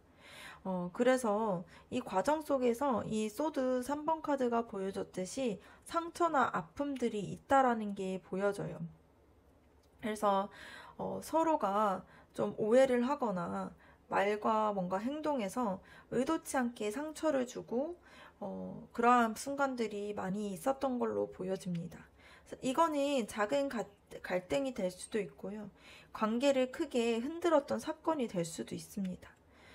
그래서 이 과정 속에서 이 소드 3번 카드가 보여줬듯이 상처나 아픔들이 있다라는 게 보여져요. 그래서 서로가 좀 오해를 하거나 말과 뭔가 행동에서 의도치 않게 상처를 주고 그러한 순간들이 많이 있었던 걸로 보여집니다. 이거는 작은 갈등이 될 수도 있고요. 관계를 크게 흔들었던 사건이 될 수도 있습니다.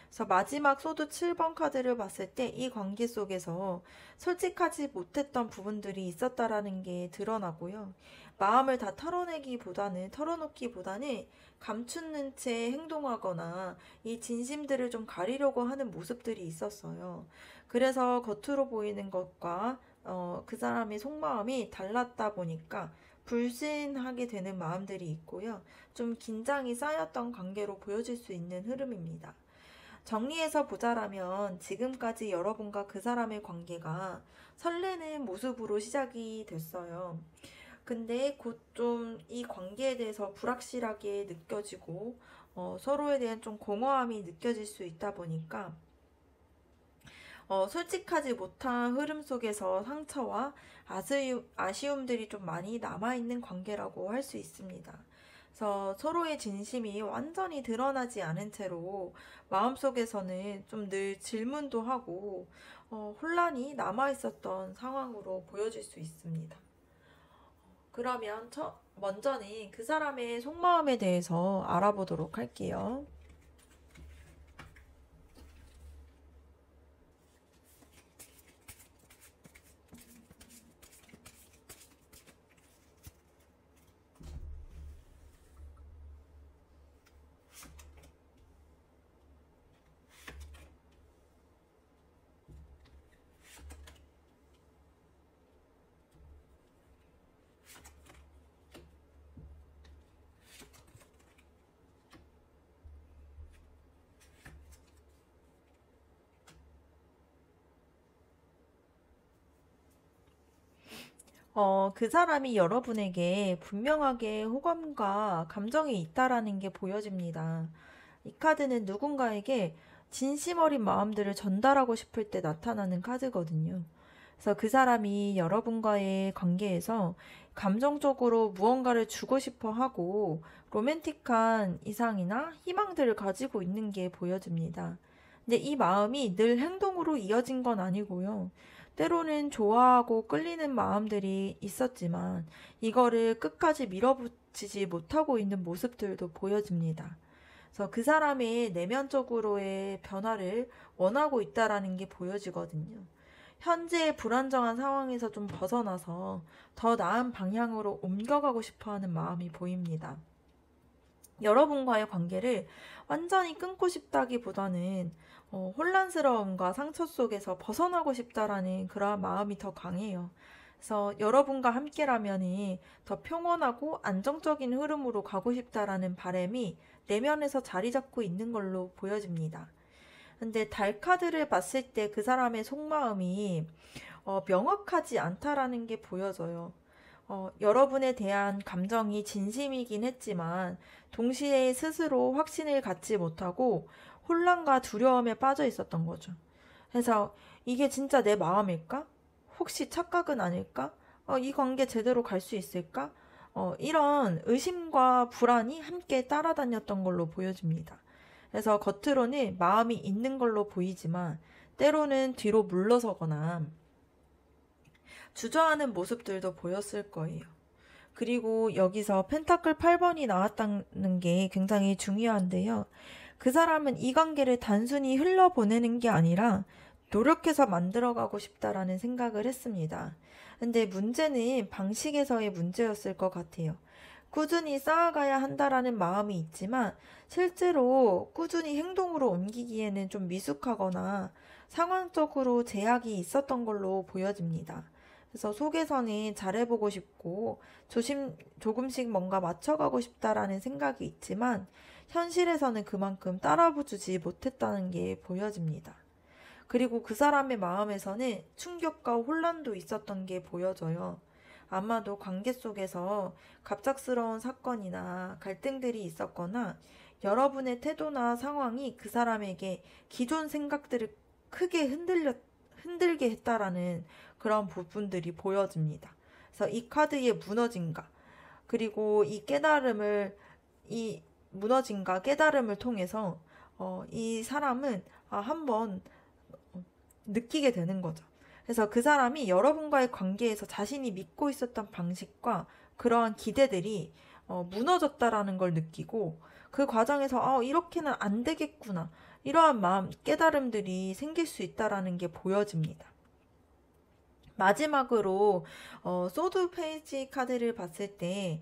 그래서 마지막 소드 7번 카드를 봤을 때 이 관계 속에서 솔직하지 못했던 부분들이 있었다라는 게 드러나고요. 마음을 다 털어놓기보다는 감추는 채 행동하거나 이 진심들을 좀 가리려고 하는 모습들이 있었어요. 그래서 겉으로 보이는 것과 그 사람의 속마음이 달랐다 보니까 불신하게 되는 마음들이 있고요. 좀 긴장이 쌓였던 관계로 보여질 수 있는 흐름입니다. 정리해서 보자라면 지금까지 여러분과 그 사람의 관계가 설레는 모습으로 시작이 됐어요. 근데 곧 좀 이 관계에 대해서 불확실하게 느껴지고 서로에 대한 좀 공허함이 느껴질 수 있다 보니까 솔직하지 못한 흐름 속에서 상처와 아쉬움들이 좀 많이 남아있는 관계라고 할 수 있습니다. 그래서 서로의 진심이 완전히 드러나지 않은 채로 마음속에서는 좀 늘 질문도 하고 혼란이 남아있었던 상황으로 보여질 수 있습니다. 그러면 먼저는 그 사람의 속마음에 대해서 알아보도록 할게요. 그 사람이 여러분에게 분명하게 호감과 감정이 있다라는 게 보여집니다. 이 카드는 누군가에게 진심 어린 마음들을 전달하고 싶을 때 나타나는 카드거든요. 그래서 그 사람이 여러분과의 관계에서 감정적으로 무언가를 주고 싶어 하고 로맨틱한 이상이나 희망들을 가지고 있는 게 보여집니다. 근데 이 마음이 늘 행동으로 이어진 건 아니고요. 때로는 좋아하고 끌리는 마음들이 있었지만 이거를 끝까지 밀어붙이지 못하고 있는 모습들도 보여집니다. 그래서 그 사람의 내면적으로의 변화를 원하고 있다라는 게 보여지거든요. 현재의 불안정한 상황에서 좀 벗어나서 더 나은 방향으로 옮겨가고 싶어 하는 마음이 보입니다. 여러분과의 관계를 완전히 끊고 싶다기보다는 혼란스러움과 상처 속에서 벗어나고 싶다라는 그러한 마음이 더 강해요. 그래서 여러분과 함께라면 더 평온하고 안정적인 흐름으로 가고 싶다라는 바람이 내면에서 자리 잡고 있는 걸로 보여집니다. 근데 달 카드를 봤을 때 그 사람의 속마음이 명확하지 않다라는 게 보여져요. 여러분에 대한 감정이 진심이긴 했지만 동시에 스스로 확신을 갖지 못하고 혼란과 두려움에 빠져 있었던 거죠. 그래서 이게 진짜 내 마음일까? 혹시 착각은 아닐까? 이 관계 제대로 갈 수 있을까? 이런 의심과 불안이 함께 따라다녔던 걸로 보여집니다. 그래서 겉으로는 마음이 있는 걸로 보이지만 때로는 뒤로 물러서거나 주저하는 모습들도 보였을 거예요. 그리고 여기서 펜타클 8번이 나왔다는 게 굉장히 중요한데요. 그 사람은 이 관계를 단순히 흘러보내는 게 아니라 노력해서 만들어가고 싶다라는 생각을 했습니다. 근데 문제는 방식에서의 문제였을 것 같아요. 꾸준히 쌓아가야 한다라는 마음이 있지만 실제로 꾸준히 행동으로 옮기기에는 좀 미숙하거나 상황적으로 제약이 있었던 걸로 보여집니다. 그래서 속에서는 잘해보고 싶고 조금씩 뭔가 맞춰가고 싶다라는 생각이 있지만 현실에서는 그만큼 따라주지 못했다는 게 보여집니다. 그리고 그 사람의 마음에서는 충격과 혼란도 있었던 게 보여져요. 아마도 관계 속에서 갑작스러운 사건이나 갈등들이 있었거나 여러분의 태도나 상황이 그 사람에게 기존 생각들을 크게 흔들게 했다라는 그런 부분들이 보여집니다. 그래서 이 카드의 무너짐과 그리고 이 무너짐과 깨달음을 통해서 이 사람은 한번 느끼게 되는 거죠. 그래서 그 사람이 여러분과의 관계에서 자신이 믿고 있었던 방식과 그러한 기대들이 무너졌다라는 걸 느끼고 그 과정에서 이렇게는 안 되겠구나 이러한 마음 깨달음들이 생길 수 있다라는 게 보여집니다. 마지막으로 소드 페이지 카드를 봤을 때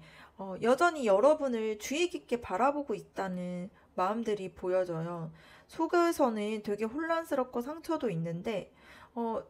여전히 여러분을 주의 깊게 바라보고 있다는 마음들이 보여져요. 속에서는 되게 혼란스럽고 상처도 있는데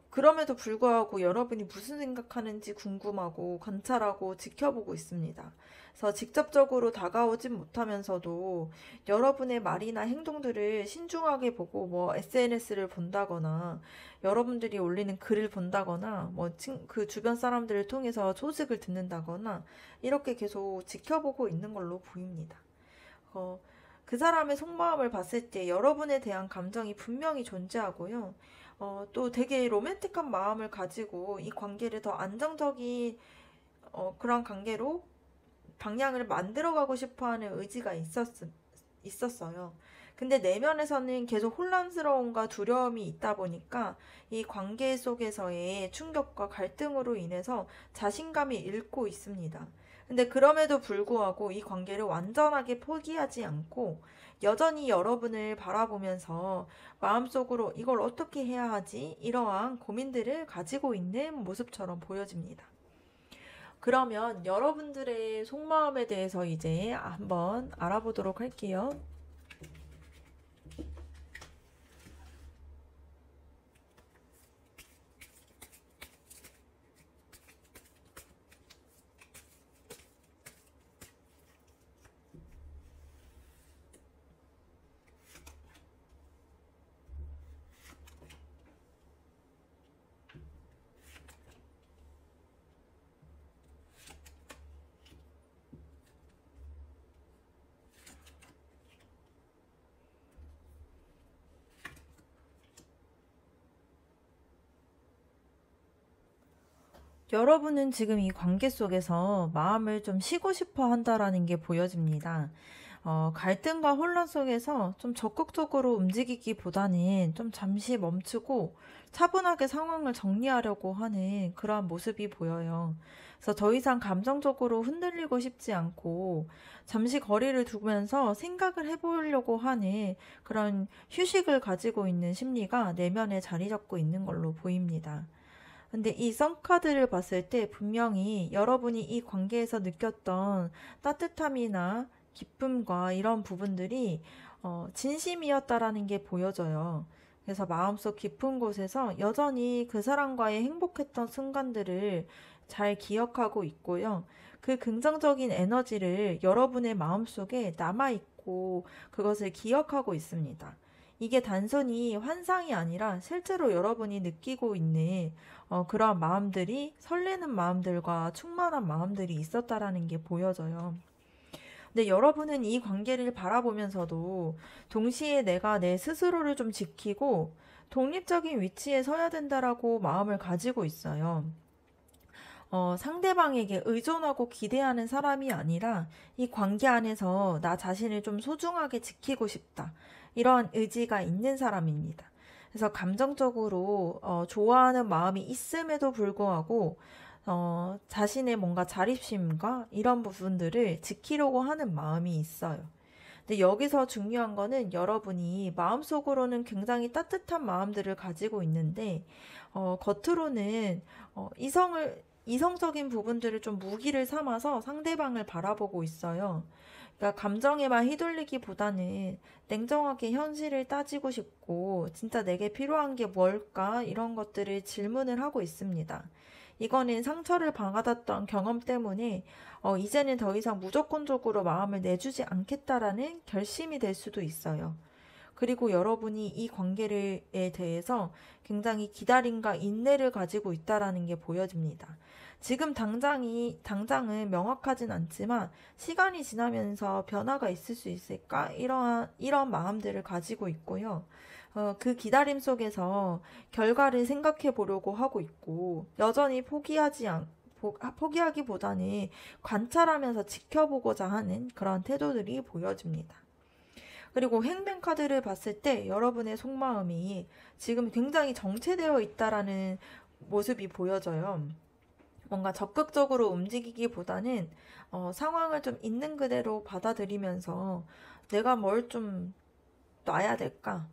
그럼에도 불구하고 여러분이 무슨 생각하는지 궁금하고 관찰하고 지켜보고 있습니다. 그래서 직접적으로 다가오진 못하면서도 여러분의 말이나 행동들을 신중하게 보고 뭐 SNS를 본다거나 여러분들이 올리는 글을 본다거나 뭐 그 주변 사람들을 통해서 소식을 듣는다거나 이렇게 계속 지켜보고 있는 걸로 보입니다. 그 사람의 속마음을 봤을 때 여러분에 대한 감정이 분명히 존재하고요. 또 되게 로맨틱한 마음을 가지고 이 관계를 더 안정적인 그런 관계로 방향을 만들어가고 싶어하는 의지가 있었어요. 근데 내면에서는 계속 혼란스러움과 두려움이 있다 보니까 이 관계 속에서의 충격과 갈등으로 인해서 자신감이 잃고 있습니다. 근데 그럼에도 불구하고 이 관계를 완전하게 포기하지 않고 여전히 여러분을 바라보면서 마음속으로 이걸 어떻게 해야 하지? 이러한 고민들을 가지고 있는 모습처럼 보여집니다. 그러면 여러분들의 속마음에 대해서 이제 한번 알아보도록 할게요. 여러분은 지금 이 관계 속에서 마음을 좀 쉬고 싶어 한다라는 게 보여집니다. 갈등과 혼란 속에서 좀 적극적으로 움직이기보다는 좀 잠시 멈추고 차분하게 상황을 정리하려고 하는 그러한 모습이 보여요. 그래서 더 이상 감정적으로 흔들리고 싶지 않고 잠시 거리를 두면서 생각을 해보려고 하는 그런 휴식을 가지고 있는 심리가 내면에 자리 잡고 있는 걸로 보입니다. 근데 이 썬카드를 봤을 때 분명히 여러분이 이 관계에서 느꼈던 따뜻함이나 기쁨과 이런 부분들이 진심이었다라는 게 보여져요. 그래서 마음속 깊은 곳에서 여전히 그 사람과의 행복했던 순간들을 잘 기억하고 있고요. 그 긍정적인 에너지를 여러분의 마음속에 남아있고 그것을 기억하고 있습니다. 이게 단순히 환상이 아니라 실제로 여러분이 느끼고 있는 그런 마음들이 설레는 마음들과 충만한 마음들이 있었다라는 게 보여져요. 근데 여러분은 이 관계를 바라보면서도 동시에 내가 내 스스로를 좀 지키고 독립적인 위치에 서야 된다라고 마음을 가지고 있어요. 상대방에게 의존하고 기대하는 사람이 아니라 이 관계 안에서 나 자신을 좀 소중하게 지키고 싶다. 이런 의지가 있는 사람입니다. 그래서 감정적으로 좋아하는 마음이 있음에도 불구하고 자신의 뭔가 자립심과 이런 부분들을 지키려고 하는 마음이 있어요. 근데 여기서 중요한 거는 여러분이 마음속으로는 굉장히 따뜻한 마음들을 가지고 있는데 겉으로는 이성적인 부분들을 좀 무기를 삼아서 상대방을 바라보고 있어요. 그러니까 감정에만 휘둘리기보다는 냉정하게 현실을 따지고 싶고 진짜 내게 필요한 게 뭘까 이런 것들을 질문을 하고 있습니다. 이거는 상처를 받았던 경험 때문에 이제는 더 이상 무조건적으로 마음을 내주지 않겠다라는 결심이 될 수도 있어요. 그리고 여러분이 이 관계에 대해서 굉장히 기다림과 인내를 가지고 있다라는 게 보여집니다. 지금 당장은 명확하진 않지만 시간이 지나면서 변화가 있을 수 있을까? 이런 마음들을 가지고 있고요. 그 기다림 속에서 결과를 생각해 보려고 하고 있고, 여전히 포기하기보다는 관찰하면서 지켜보고자 하는 그런 태도들이 보여집니다. 그리고 행변 카드를 봤을 때 여러분의 속마음이 지금 굉장히 정체되어 있다라는 모습이 보여져요. 뭔가 적극적으로 움직이기보다는 상황을 좀 있는 그대로 받아들이면서 내가 뭘 좀 놔야 될까?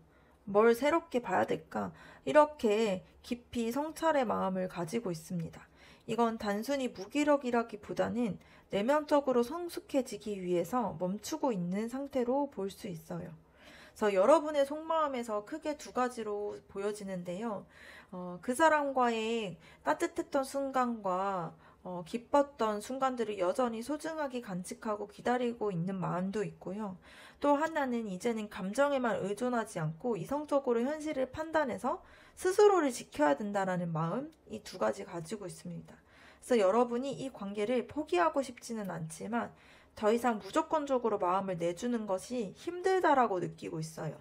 뭘 새롭게 봐야 될까? 이렇게 깊이 성찰의 마음을 가지고 있습니다. 이건 단순히 무기력이라기보다는 내면적으로 성숙해지기 위해서 멈추고 있는 상태로 볼 수 있어요. 그래서 여러분의 속마음에서 크게 두 가지로 보여지는데요. 그 사람과의 따뜻했던 순간과 기뻤던 순간들을 여전히 소중하게 간직하고 기다리고 있는 마음도 있고요. 또 하나는 이제는 감정에만 의존하지 않고 이성적으로 현실을 판단해서 스스로를 지켜야 된다라는 마음, 이 두 가지 가지고 있습니다. 그래서 여러분이 이 관계를 포기하고 싶지는 않지만 더 이상 무조건적으로 마음을 내주는 것이 힘들다라고 느끼고 있어요.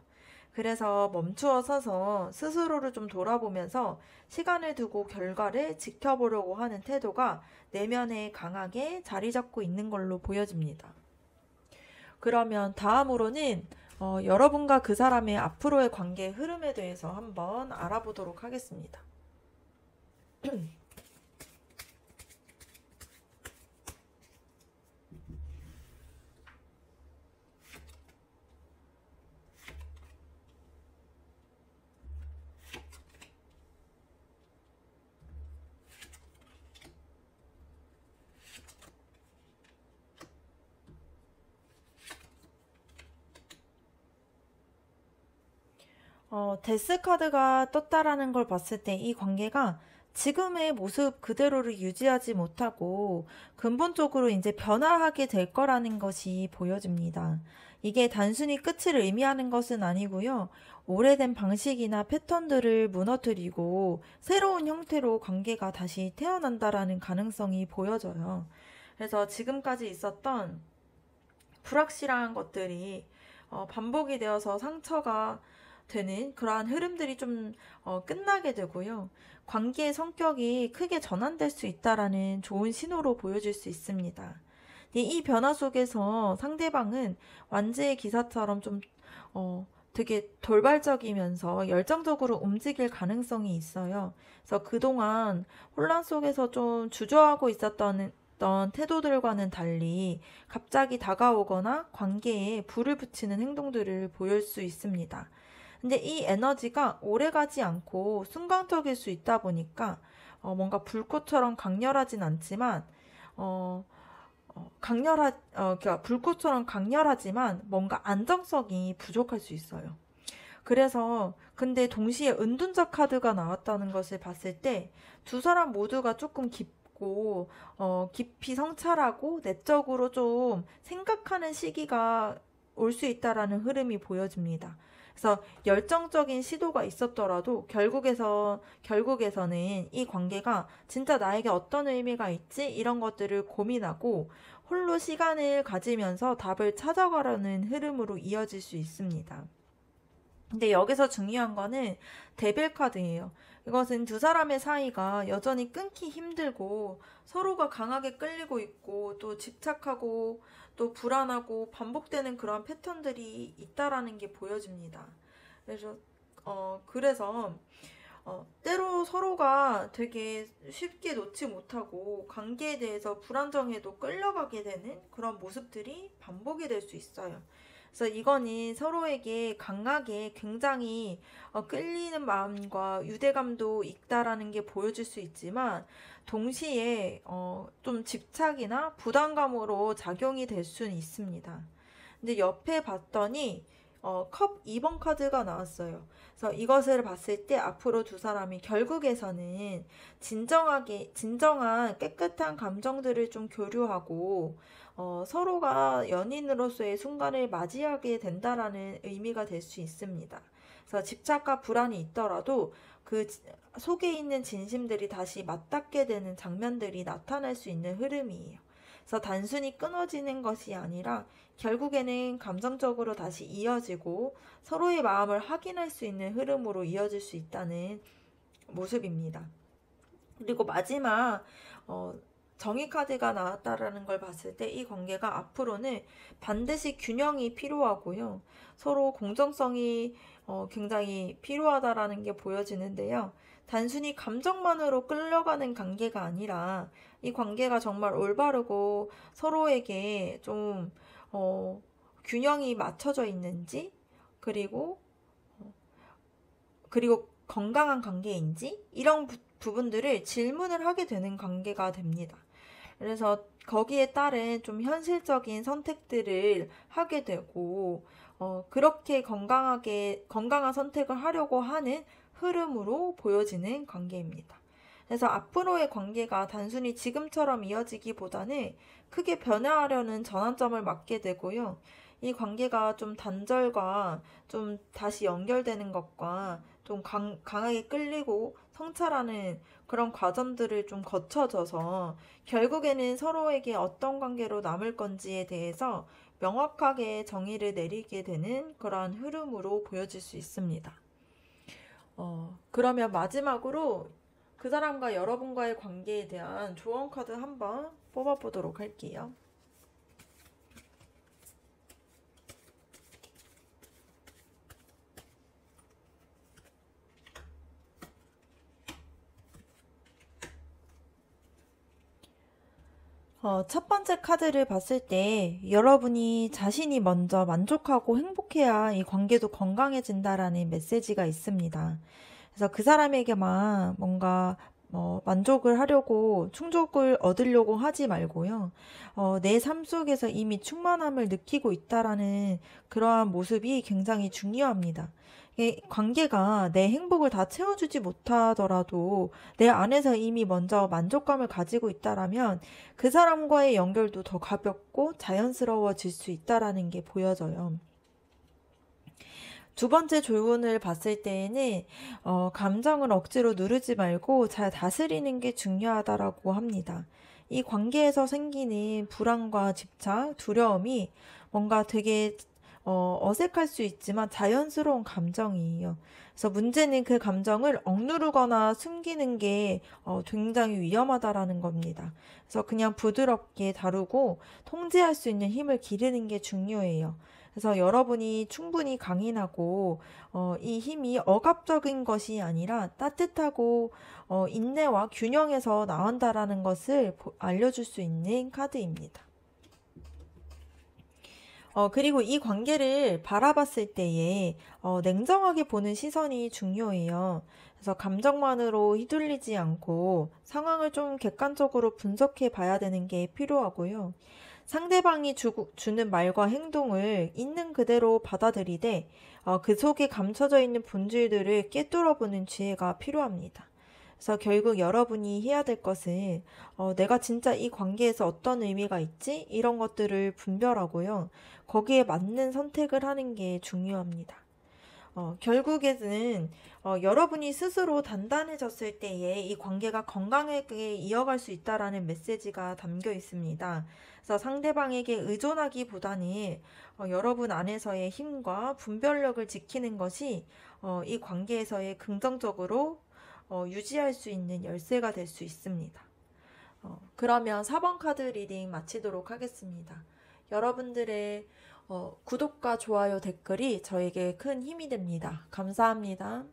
그래서 멈추어 서서 스스로를 좀 돌아보면서 시간을 두고 결과를 지켜보려고 하는 태도가 내면에 강하게 자리 잡고 있는 걸로 보여집니다. 그러면 다음으로는 여러분과 그 사람의 앞으로의 관계 흐름에 대해서 한번 알아보도록 하겠습니다. 데스 카드가 떴다라는 걸 봤을 때 이 관계가 지금의 모습 그대로를 유지하지 못하고 근본적으로 이제 변화하게 될 거라는 것이 보여집니다. 이게 단순히 끝을 의미하는 것은 아니고요. 오래된 방식이나 패턴들을 무너뜨리고 새로운 형태로 관계가 다시 태어난다라는 가능성이 보여져요. 그래서 지금까지 있었던 불확실한 것들이 반복이 되어서 상처가 되는 그러한 흐름들이 좀 끝나게 되고요. 관계의 성격이 크게 전환될 수 있다라는 좋은 신호로 보여질 수 있습니다. 이 변화 속에서 상대방은 완지의 기사처럼 좀 되게 돌발적이면서 열정적으로 움직일 가능성이 있어요. 그래서 그동안 혼란 속에서 좀 주저하고 있었던 태도들과는 달리 갑자기 다가오거나 관계에 불을 붙이는 행동들을 보일 수 있습니다. 근데 이 에너지가 오래가지 않고 순간적일 수 있다 보니까 뭔가 불꽃처럼 강렬하진 않지만 그러니까 불꽃처럼 강렬하지만 뭔가 안정성이 부족할 수 있어요. 그래서 근데 동시에 은둔자 카드가 나왔다는 것을 봤을 때 두 사람 모두가 조금 깊고 깊이 성찰하고 내적으로 좀 생각하는 시기가 올 수 있다라는 흐름이 보여집니다. 그래서 열정적인 시도가 있었더라도 결국에서는 이 관계가 진짜 나에게 어떤 의미가 있지? 이런 것들을 고민하고 홀로 시간을 가지면서 답을 찾아가려는 흐름으로 이어질 수 있습니다. 근데 여기서 중요한 거는 데빌 카드예요. 이것은 두 사람의 사이가 여전히 끊기 힘들고 서로가 강하게 끌리고 있고 또 집착하고 또 불안하고 반복되는 그런 패턴들이 있다라는 게 보여집니다. 그래서 때로 서로가 되게 쉽게 놓지 못하고 관계에 대해서 불안정해도 끌려가게 되는 그런 모습들이 반복이 될 수 있어요. 그래서 이거는 서로에게 강하게 굉장히 끌리는 마음과 유대감도 있다라는 게 보여줄 수 있지만 동시에 좀 집착이나 부담감으로 작용이 될 수는 있습니다. 근데 옆에 봤더니 컵 2번 카드가 나왔어요. 그래서 이것을 봤을 때 앞으로 두 사람이 결국에서는 진정한 깨끗한 감정들을 좀 교류하고 서로가 연인으로서의 순간을 맞이하게 된다라는 의미가 될 수 있습니다. 그래서 집착과 불안이 있더라도 그 속에 있는 진심들이 다시 맞닿게 되는 장면들이 나타날 수 있는 흐름이에요. 그래서 단순히 끊어지는 것이 아니라 결국에는 감정적으로 다시 이어지고 서로의 마음을 확인할 수 있는 흐름으로 이어질 수 있다는 모습입니다. 그리고 마지막 정의 카드가 나왔다라는 걸 봤을 때 이 관계가 앞으로는 반드시 균형이 필요하고요. 서로 공정성이 굉장히 필요하다라는 게 보여지는데요. 단순히 감정만으로 끌려가는 관계가 아니라 이 관계가 정말 올바르고 서로에게 좀 균형이 맞춰져 있는지 그리고 건강한 관계인지 이런 부분들을 질문을 하게 되는 관계가 됩니다. 그래서 거기에 따른 좀 현실적인 선택들을 하게 되고 그렇게 건강한 선택을 하려고 하는 흐름으로 보여지는 관계입니다. 그래서 앞으로의 관계가 단순히 지금처럼 이어지기보다는 크게 변화하려는 전환점을 맞게 되고요. 이 관계가 좀 단절과 좀 다시 연결되는 것과 좀 강하게 끌리고 성찰하는 그런 과정들을 좀 거쳐져서 결국에는 서로에게 어떤 관계로 남을 건지에 대해서 명확하게 정의를 내리게 되는 그러한 흐름으로 보여질 수 있습니다. 그러면 마지막으로 그 사람과 여러분과의 관계에 대한 조언 카드 한번 뽑아보도록 할게요. 첫 번째 카드를 봤을 때 여러분이 자신이 먼저 만족하고 행복해야 이 관계도 건강해진다라는 메시지가 있습니다. 그래서 그 사람에게만 뭔가 만족을 하려고 충족을 얻으려고 하지 말고요. 내 삶 속에서 이미 충만함을 느끼고 있다라는 그러한 모습이 굉장히 중요합니다. 관계가 내 행복을 다 채워주지 못하더라도 내 안에서 이미 먼저 만족감을 가지고 있다라면 그 사람과의 연결도 더 가볍고 자연스러워질 수 있다라는 게 보여져요. 두 번째 조언을 봤을 때에는 감정을 억지로 누르지 말고 잘 다스리는 게 중요하다라고 합니다. 이 관계에서 생기는 불안과 집착, 두려움이 뭔가 되게 어색할 수 있지만 자연스러운 감정이에요. 그래서 문제는 그 감정을 억누르거나 숨기는 게 굉장히 위험하다라는 겁니다. 그래서 그냥 부드럽게 다루고 통제할 수 있는 힘을 기르는 게 중요해요. 그래서 여러분이 충분히 강인하고 이 힘이 억압적인 것이 아니라 따뜻하고 인내와 균형에서 나온다라는 것을 알려줄 수 있는 카드입니다. 그리고 이 관계를 바라봤을 때에 냉정하게 보는 시선이 중요해요. 그래서 감정만으로 휘둘리지 않고 상황을 좀 객관적으로 분석해 봐야 되는 게 필요하고요. 상대방이 주는 말과 행동을 있는 그대로 받아들이되 그 속에 감춰져 있는 본질들을 꿰뚫어 보는 지혜가 필요합니다. 그래서 결국 여러분이 해야 될 것은 내가 진짜 이 관계에서 어떤 의미가 있지? 이런 것들을 분별하고요. 거기에 맞는 선택을 하는 게 중요합니다. 결국에는 여러분이 스스로 단단해졌을 때에 이 관계가 건강하게 이어갈 수 있다라는 메시지가 담겨 있습니다. 그래서 상대방에게 의존하기보다는 여러분 안에서의 힘과 분별력을 지키는 것이 이 관계에서의 긍정적으로 유지할 수 있는 열쇠가 될 수 있습니다. 그러면 4번 카드 리딩 마치도록 하겠습니다. 여러분들의 구독과 좋아요, 댓글이 저에게 큰 힘이 됩니다. 감사합니다.